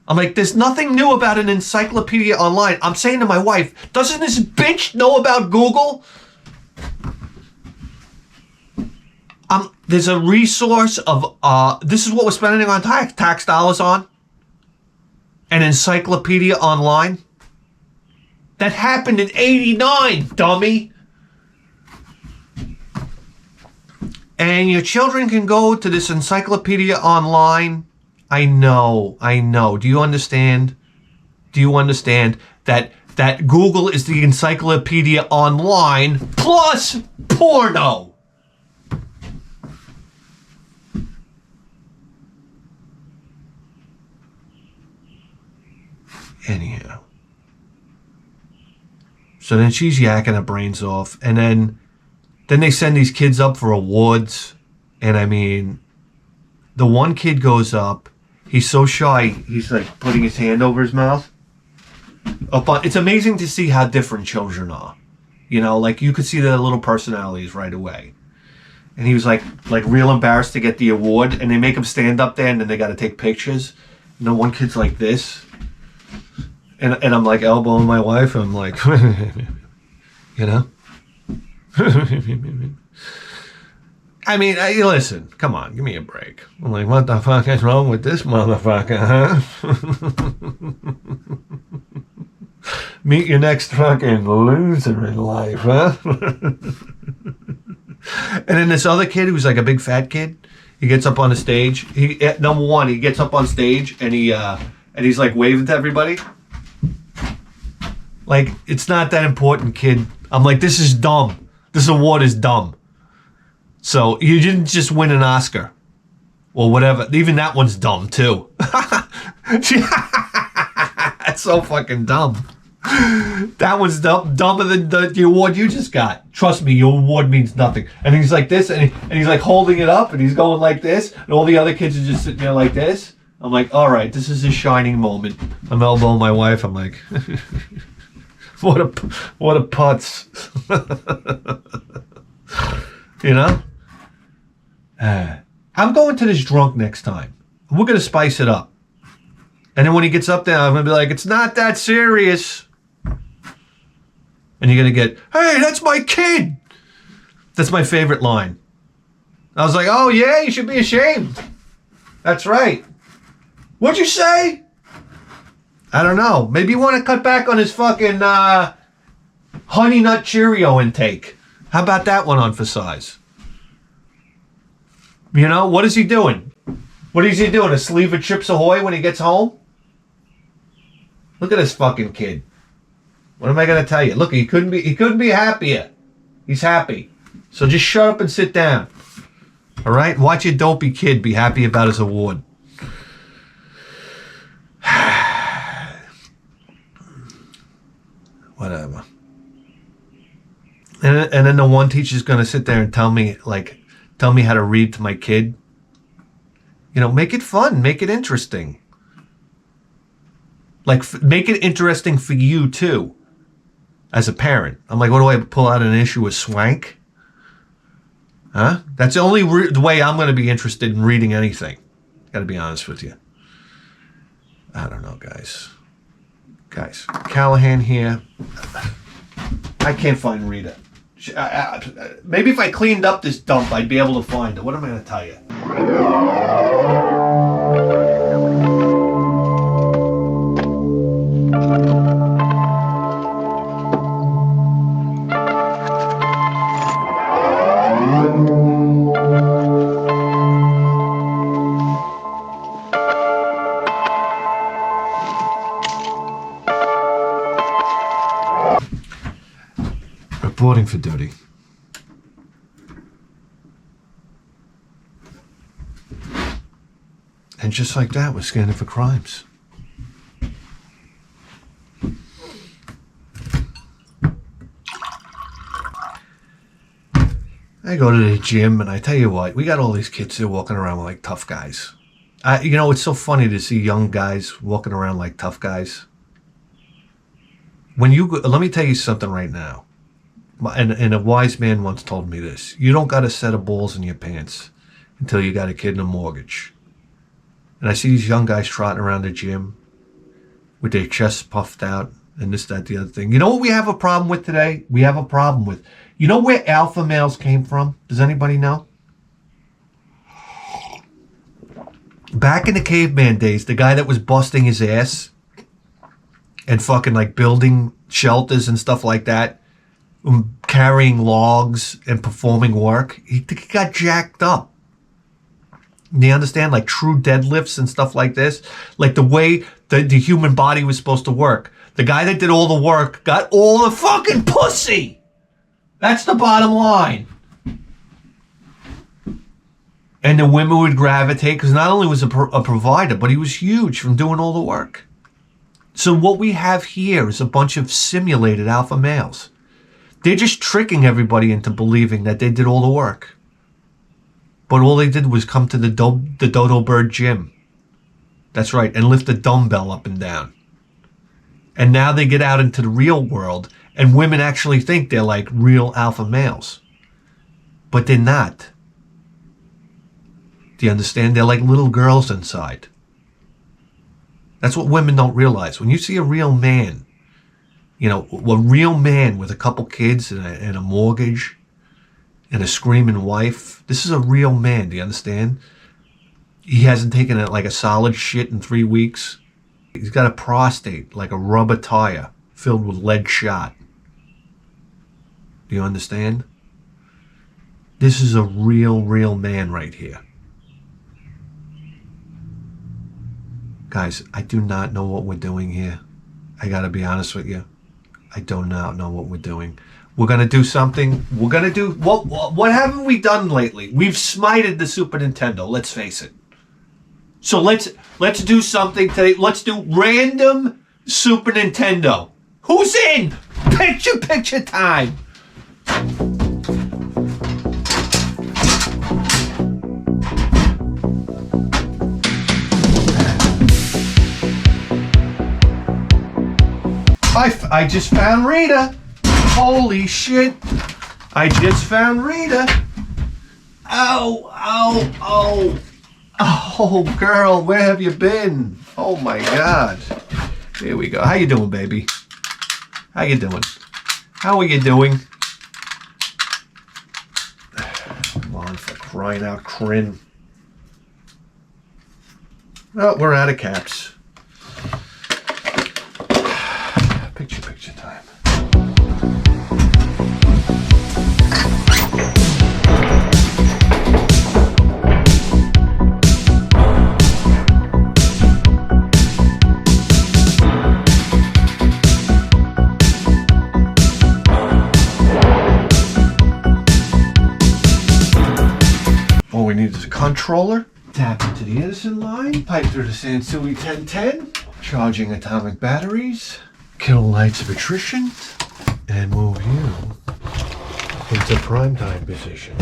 I'm like, there's nothing new about an encyclopedia online. I'm saying to my wife, doesn't this bitch know about Google? There's a resource of, this is what we're spending on tax dollars on. An encyclopedia online. That happened in '89, dummy. And your children can go to this encyclopedia online. I know. Do you understand? Do you understand that Google is the encyclopedia online plus porno? Anyhow. So then she's yakking her brains off. And then they send these kids up for awards. And I mean, the one kid goes up. He's so shy. He's like putting his hand over his mouth. It's amazing to see how different children are. You know, like you could see their little personalities right away. And he was like real embarrassed to get the award. And they make him stand up there and then they got to take pictures. And the one kid's like this. And I'm like elbowing my wife. And I'm like, you know? I mean, listen, come on, give me a break. I'm like, what the fuck is wrong with this motherfucker, huh? Meet your next fucking loser in life, huh? And then this other kid who's like a big fat kid, he gets up on the stage. Number one, he gets up on stage and he's like waving to everybody. Like, it's not that important, kid. I'm like, this is dumb. This award is dumb. So you didn't just win an Oscar or whatever. Even that one's dumb too. That's so fucking dumb. That one's dumber than the award you just got. Trust me, your award means nothing. And he's like this, and he's like holding it up, and he's going like this, and all the other kids are just sitting there like this. I'm like, all right, this is a shining moment. I'm elbowing my wife. I'm like, what a putz. You know? I'm going to this drunk next time. We're going to spice it up. And then when he gets up there, I'm going to be like, it's not that serious. And you're going to get, hey, that's my kid. That's my favorite line. I was like, oh, yeah, you should be ashamed. That's right. What'd you say? I don't know. Maybe you want to cut back on his fucking Honey Nut Cheerio intake. How about that one on for size? You know, what is he doing? What is he doing? A sleeve of Chips Ahoy when he gets home? Look at this fucking kid. What am I going to tell you? Look, he couldn't be happier. He's happy. So just shut up and sit down. All right? Watch your dopey kid be happy about his award. Whatever. And then the one teacher's going to sit there and tell me how to read to my kid. You know, make it fun. Make it interesting. Like, make it interesting for you, too, as a parent. I'm like, what do I pull out an issue of Swank? Huh? That's the only the way I'm going to be interested in reading anything. Got to be honest with you. I don't know, guys. Guys, Callahan here. I can't find Rita. Maybe if I cleaned up this dump, I'd be able to find it. What am I going to tell you? Reporting for duty. And just like that, we're scanning for crimes. I go to the gym and I tell you what, we got all these kids here walking around like tough guys. You know, it's so funny to see young guys walking around like tough guys. When you go, let me tell you something right now. And a wise man once told me this. You don't got a set of balls in your pants until you got a kid and a mortgage. And I see these young guys trotting around the gym with their chests puffed out and this, that, the other thing. You know what we have a problem with today? We have a problem with, you know where alpha males came from? Does anybody know? Back in the caveman days, the guy that was busting his ass and fucking like building shelters and stuff like that, carrying logs and performing work, he got jacked up. Do you understand? Like true deadlifts and stuff like this. Like the way the human body was supposed to work. The guy that did all the work got all the fucking pussy. That's the bottom line. And the women would gravitate because not only was he a provider, but he was huge from doing all the work. So what we have here is a bunch of simulated alpha males. They're just tricking everybody into believing that they did all the work. But all they did was come to the Dodo Bird gym. That's right, and lift a dumbbell up and down. And now they get out into the real world, and women actually think they're like real alpha males. But they're not. Do you understand? They're like little girls inside. That's what women don't realize. When you see a real man, you know, a real man with a couple kids and a mortgage and a screaming wife, this is a real man, do you understand? He hasn't taken like a solid shit in 3 weeks. He's got a prostate like a rubber tire filled with lead shot. Do you understand? This is a real man right here. Guys, I do not know what we're doing here. I gotta be honest with you. I do not know what we're doing. We're gonna do something. We're gonna do what haven't we done lately? We've smited the Super Nintendo, let's face it. So let's do something today. Let's do random Super Nintendo. Who's in? Picture time. I just found Rita. Holy shit. I just found Rita. Oh. Oh, girl, where have you been? Oh my God. Here we go. How you doing, baby? How you doing? How are you doing? Come on, for crying out, Crin. Oh, we're out of caps. Picture time. All we need is a controller. Tap into the Edison line. Pipe through the Sansui 1010. Charging atomic batteries. Kilobytes of attrition. And move you into primetime position.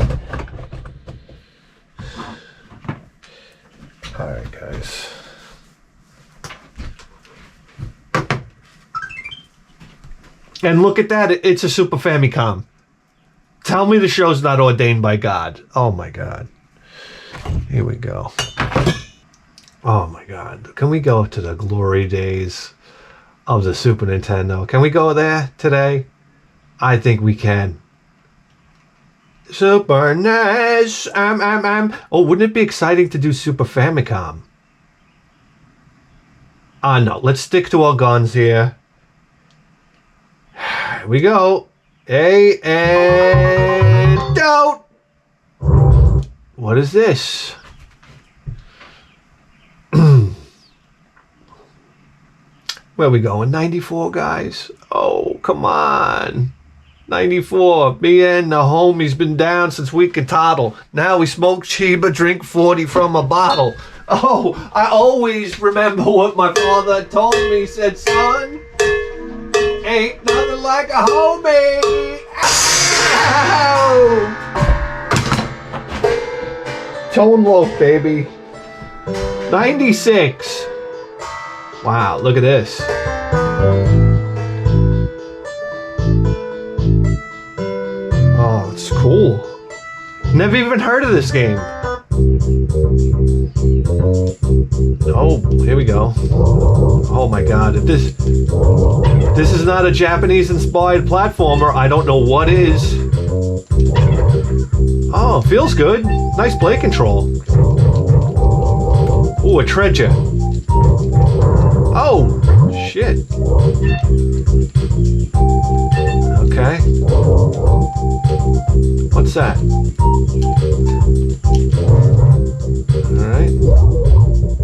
Alright, guys. And look at that. It's a Super Famicom. Tell me the show's not ordained by God. Oh my God. Here we go. Oh my God. Can we go to the glory days of the Super Nintendo? Can we go there today? I think we can. Super NES. Oh, wouldn't it be exciting to do Super Famicom? No. Let's stick to our guns here. Here we go. Hey, and don't. What is this? Where are we going? 94, guys? Oh, come on. 94. Me and the homie's been down since we could toddle. Now we smoke Chiba, drink 40 from a bottle. Oh, I always remember what my father told me. He said, son, ain't nothing like a homie. Ow! Tone loaf, baby. 96. Wow, look at this. Oh, it's cool. Never even heard of this game. Oh, here we go. Oh my God, if this is not a Japanese-inspired platformer, I don't know what is. Oh, feels good. Nice play control. Ooh, a treasure. Oh, shit. Okay. What's that? Alright.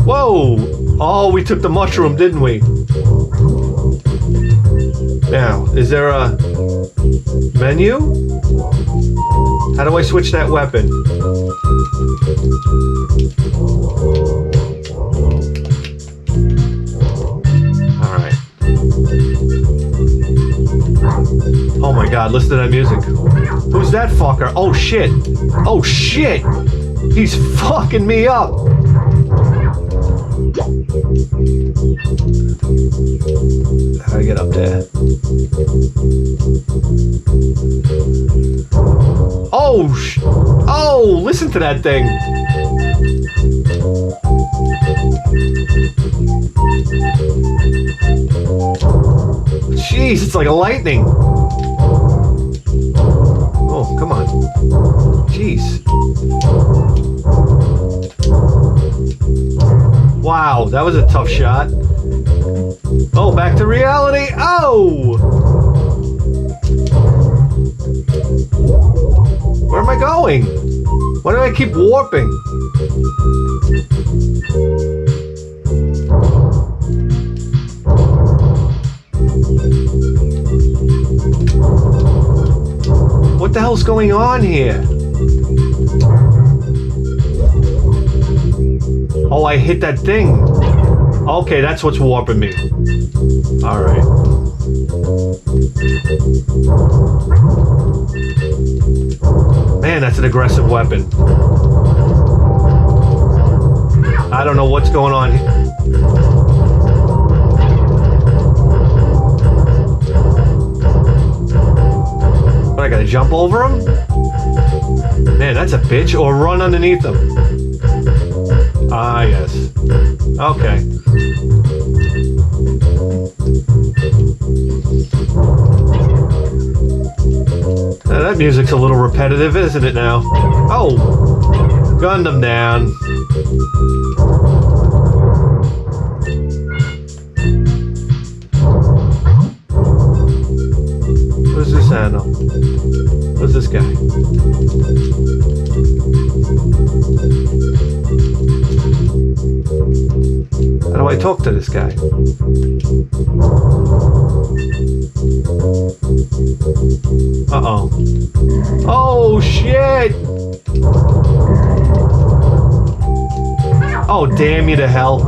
Whoa! Oh, we took the mushroom, didn't we? Now, is there a menu? How do I switch that weapon? Alright. Oh my God, listen to that music. Who's that fucker? Oh shit. Oh shit! He's fucking me up! How do I get up there? Oh, listen to that thing. Jeez, it's like a lightning. Oh, come on. Jeez. Wow, that was a tough shot. Oh, back to reality. Oh! Where am I going? Why do I keep warping? What the hell's going on here? Oh, I hit that thing. Okay, that's what's warping me. Alright. Man, that's an aggressive weapon. I don't know what's going on here. What, I gotta jump over him? Man, that's a bitch. Or run underneath him. Ah, yes. Okay. That music's a little repetitive, isn't it now? Oh! Gunned them down. Who's this animal? Who's this guy? How do I talk to this guy? Uh-oh. Oh, shit! Oh, damn you to hell.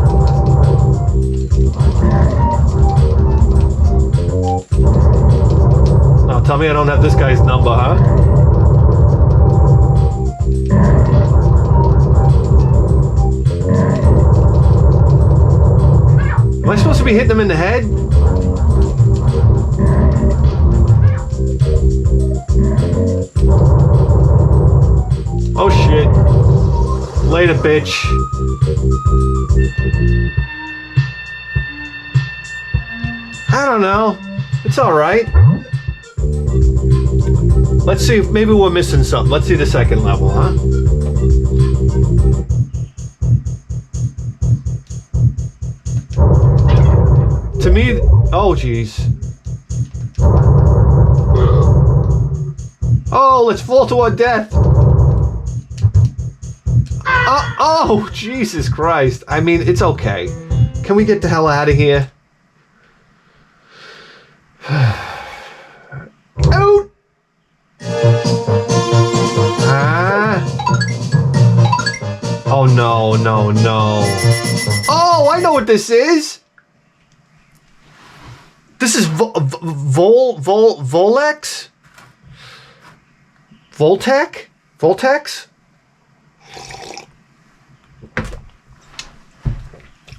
Oh, tell me I don't have this guy's number, huh? Am I supposed to be hitting him in the head? Oh shit. Later, bitch. I don't know. It's alright. Let's see if maybe we're missing something. Let's see the second level, huh? To me, oh jeez. Oh, let's fall to our death. Oh, Jesus Christ. I mean, it's okay. Can we get the hell out of here? Out! Oh, no, no, no. Oh, I know what this is. This is Volex? Voltec? Voltex?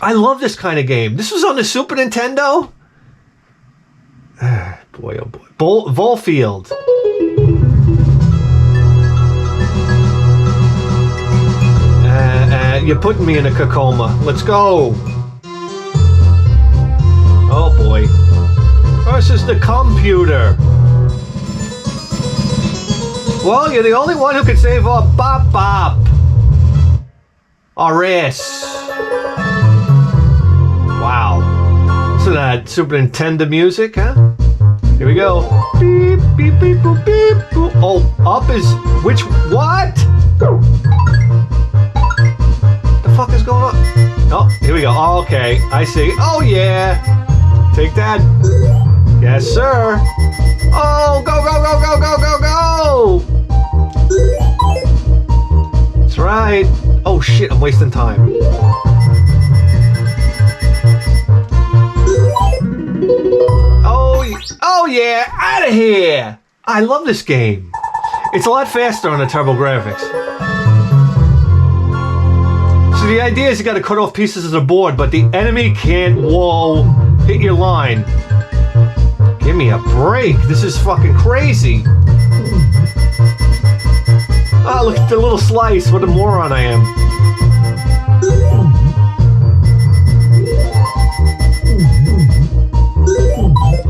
I love this kind of game. This was on the Super Nintendo? Boy, oh boy. Volfield. You're putting me in a cacoma. Let's go. Oh boy. Versus the computer. Well, you're the only one who can save our bop bop. Our ass. Wow. Listen to that Super Nintendo music, huh? Here we go. Beep, beep, beep, boop, beep, boop. Oh, up is... Which... What? The fuck is going on? Oh, here we go. Oh, okay, I see. Oh, yeah. Take that. Yes, sir. Oh, go, go, go, go, go, go, go! That's right. Oh, shit, I'm wasting time. Oh yeah, out of here! I love this game. It's a lot faster on the TurboGrafx. So the idea is you gotta cut off pieces of the board, but the enemy can't, whoa, hit your line. Give me a break. This is fucking crazy. Oh, look at the little slice. What a moron I am.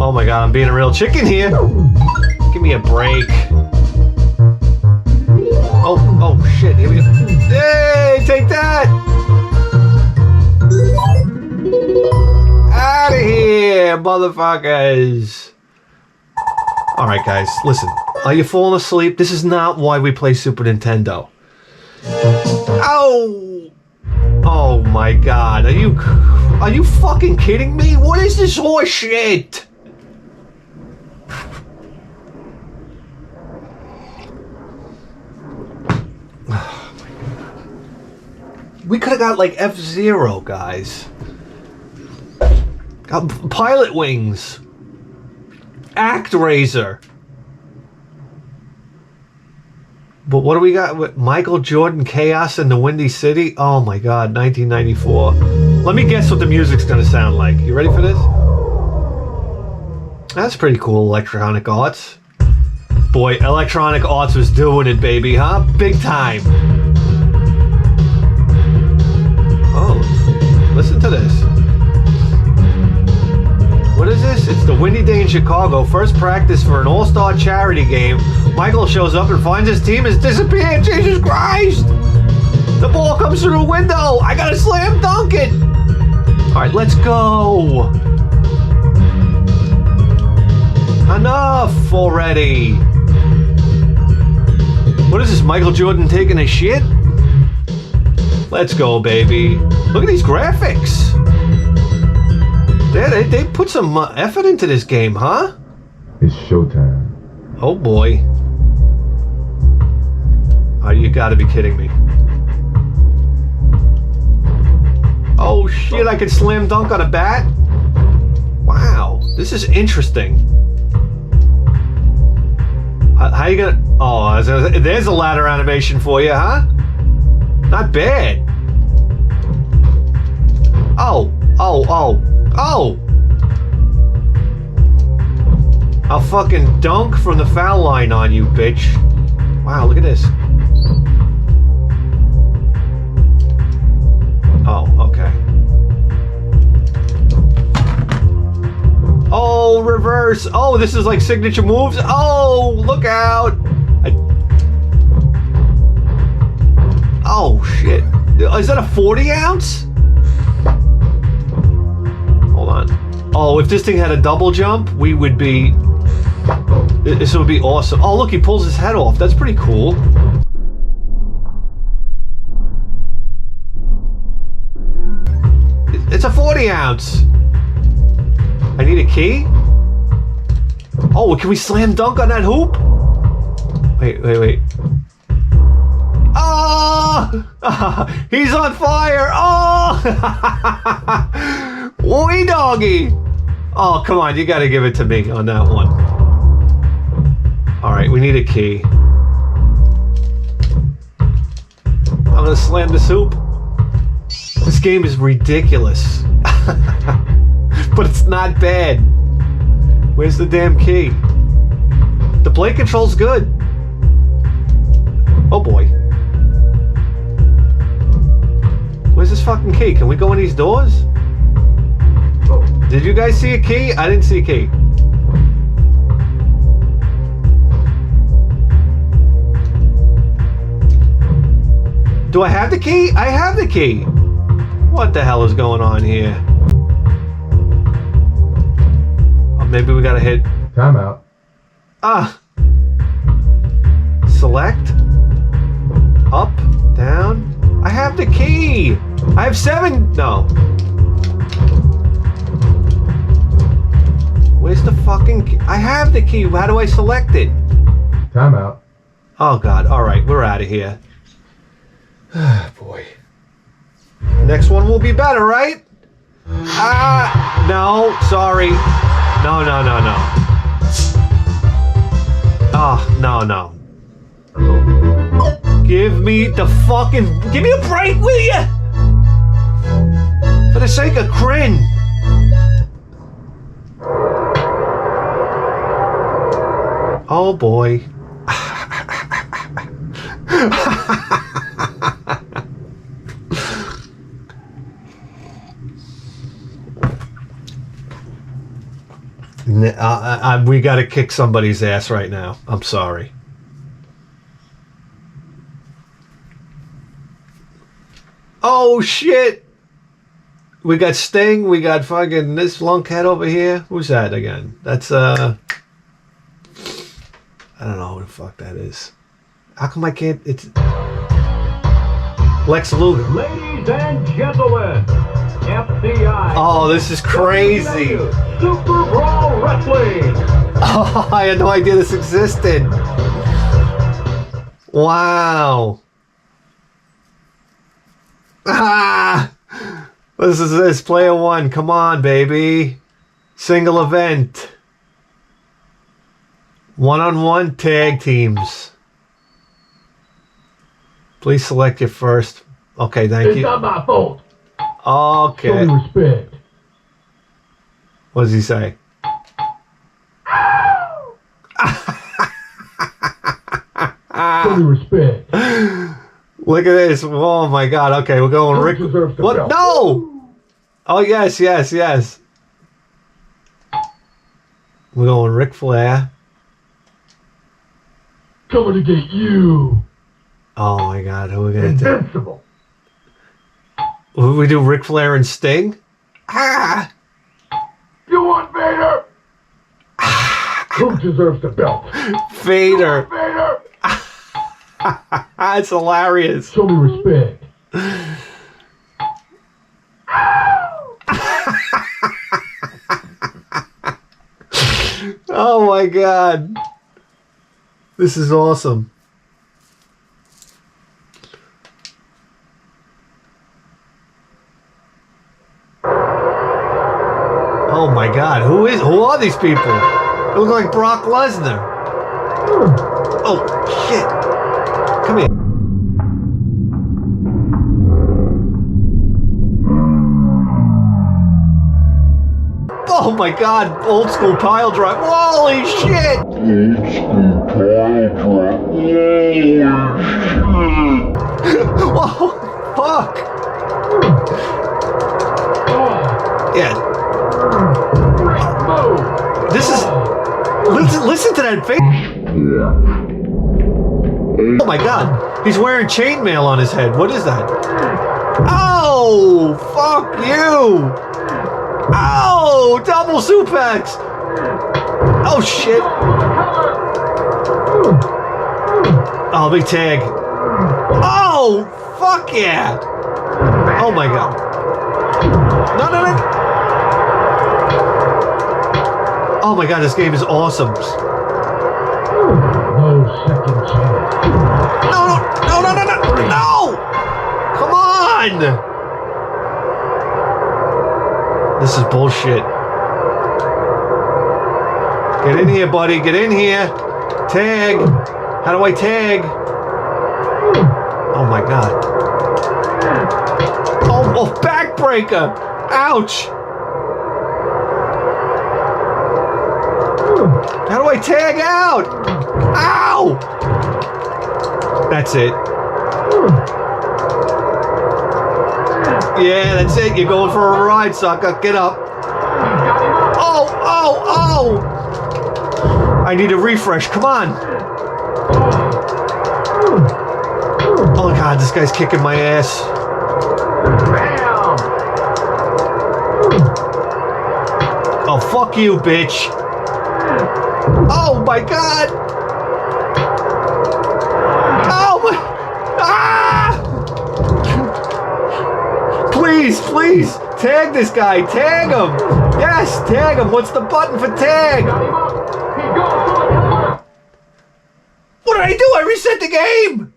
Oh my god, I'm being a real chicken here. Give me a break. Oh shit, here we go. Hey, take that! Out of here, motherfuckers! Alright guys, listen. Are you falling asleep? This is not why we play Super Nintendo. Oh! Oh my god, are you fucking kidding me? What is this horse shit? We could have got like F-Zero, guys. Got Pilot Wings. ActRaiser. But what do we got? With Michael Jordan, Chaos in the Windy City? Oh my god, 1994. Let me guess what the music's gonna sound like. You ready for this? That's pretty cool, Electronic Arts. Boy, Electronic Arts was doing it, baby, huh? Big time. Listen to this. What is this? It's the windy day in Chicago. First practice for an all-star charity game. Michael shows up and finds his team has disappeared. Jesus Christ! The ball comes through the window. I gotta slam dunk it. All right, let's go. Enough already. What is this, Michael Jordan taking a shit? Let's go, baby. Look at these graphics. They put some effort into this game, huh? It's showtime. Oh, boy. Oh, you gotta be kidding me. Oh, shit, I can slam dunk on a bat? Wow, this is interesting. How you gonna... Oh, there's a ladder animation for you, huh? Not bad. Oh. I'll fucking dunk from the foul line on you, bitch. Wow, look at this. Oh, okay. Oh, reverse. Oh, this is like signature moves. Oh, look out. Oh, shit. Is that a 40 ounce? Hold on. Oh, if this thing had a double jump, we would be... This would be awesome. Oh, look, he pulls his head off. That's pretty cool. It's a 40 ounce. I need a key? Oh, can we slam dunk on that hoop? Wait. Oh! He's on fire! Oh! Wee doggy! Oh, come on, you gotta give it to me on that one. Alright, we need a key. I'm gonna slam this hoop. This game is ridiculous. But it's not bad. Where's the damn key? The play control's good. Oh boy. Where's this fucking key? Can we go in these doors? Did you guys see a key? I didn't see a key. Do I have the key? I have the key. What the hell is going on here? Oh, maybe we gotta hit... Timeout. Select. Up. Down. I have the key. I have 7. No. Where's the fucking key? I have the key. How do I select it? Timeout. Oh, God. All right. We're out of here. Ah, boy. Next one will be better, right? No. Sorry. No. No. Give me the fucking... Give me a break, will ya? For the sake of Kryn. Oh, boy. We gotta kick somebody's ass right now. I'm sorry. Oh, shit. We got Sting. We got fucking this lunkhead over here. Who's that again? That's, I don't know who the fuck that is. How come I can't... It's... Lex Luger. Ladies and gentlemen, FBI. Oh, this is crazy. Super Brawl Wrestling. Oh, I had no idea this existed. Wow. This is this. Player 1. Come on, baby. Single event. One-on-one tag teams. Please select your first. Okay, thank you. It's not my fault. Okay. Show me respect. What does he say? Show me respect. Look at this. Oh my God. Okay, we're going Rick. deserves the What? belt. No! Oh, yes, yes, yes. We're going Ric Flair. Coming to get you. Oh, my God. Who are we going to do? Invincible. Will we do Ric Flair and Sting? Ah! You want Vader? Who deserves the belt? Vader. Vader! It's hilarious. Show me respect. Oh my God. This is awesome. Oh my God. Who are these people? They look like Brock Lesnar. Oh shit. Come here. Oh my God, old school pile drive. Holy shit! Whoa, fuck! Yeah. This is... Listen to that face. Oh my God, he's wearing chainmail on his head. What is that? Oh, fuck you! Oh, double suplex! Oh shit! Oh, big tag! Oh, fuck yeah! Oh my God! No, no, no! Oh my God, this game is awesome! No second chance. No, no, no, no, no, no! No! Come on! This is bullshit. Get in here, buddy. Get in here. Tag. How do I tag? Oh my God. Oh, backbreaker. Ouch. How do I tag out? Ow. That's it. Yeah, that's it. You're going for a ride, sucker. Get up. Oh, oh, oh! I need a refresh. Come on. Oh, God, this guy's kicking my ass. Oh, fuck you, bitch. Oh, my God. Oh, my... Ah! Please, please, tag this guy, tag him. Yes, tag him. What's the button for tag? What did I do? I reset the game.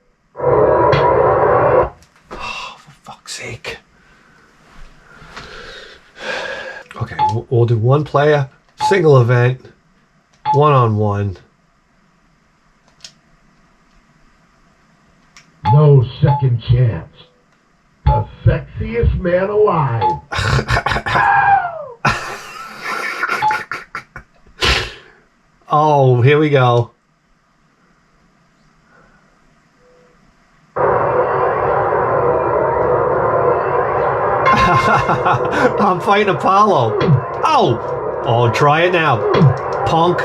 Oh, for fuck's sake. Okay, we'll do one player, single event, one-on-one. No second chance. The sexiest man alive. Oh, here we go. I'm fighting Apollo. Oh! Oh, try it now. Punk.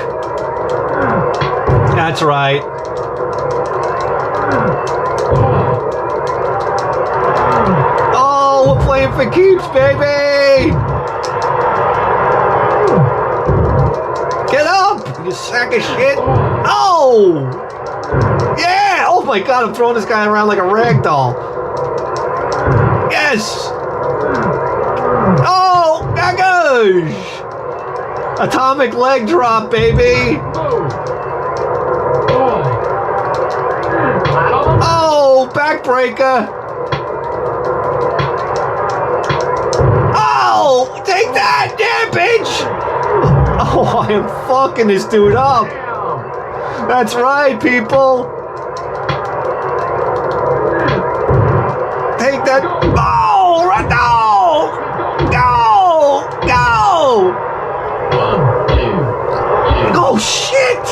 That's right. Oh, we're playing for keeps, baby! Get up, you sack of shit! Oh! Yeah! Oh my God, I'm throwing this guy around like a rag doll. Yes! Oh, gosh! Atomic leg drop, baby! Oh, backbreaker! Oh, take that, yeah, bitch! Oh, I am fucking this dude up. That's right, people. Take that. Oh, right now! Go! Go! Oh, shit!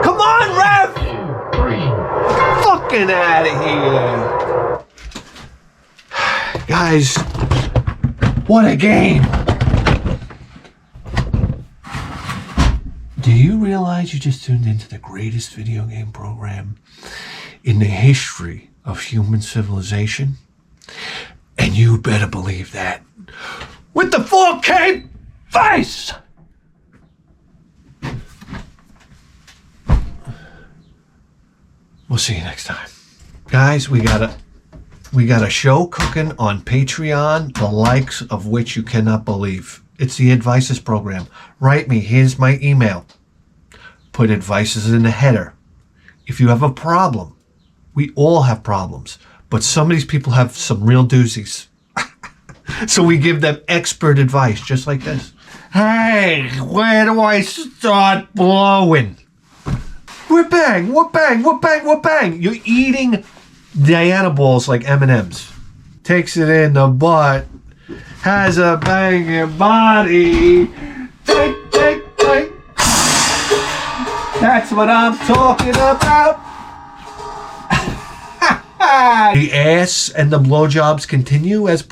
Come on, ref! Guys, what a game. Do you realize you just tuned into the greatest video game program in the history of human civilization? And you better believe that. With the 4K face! We'll see you next time. Guys, we got a show cooking on Patreon, the likes of which you cannot believe. It's the Advices program. Write me. Here's my email. Put Advices in the header. If you have a problem, we all have problems, but some of these people have some real doozies. So we give them expert advice, just like this. Hey, where do I start blowing? What bang, what bang, what bang, what bang? You're eating Diana balls like M&M's. Takes it in the butt. Has a banging body. Take. That's what I'm talking about. The ass and the blowjobs continue as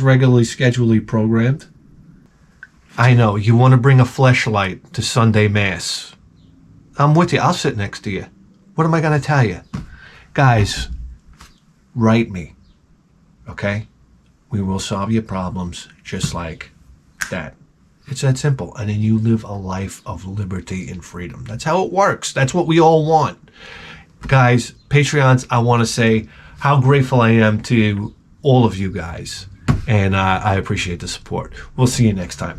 regularly scheduled programmed. I know, you want to bring a fleshlight to Sunday Mass. I'm with you. I'll sit next to you. What am I going to tell you? Guys, write me. Okay? We will solve your problems just like that. It's that simple. And then you live a life of liberty and freedom. That's how it works. That's what we all want. Guys, Patreons, I want to say how grateful I am to all of you guys. And I appreciate the support. We'll see you next time.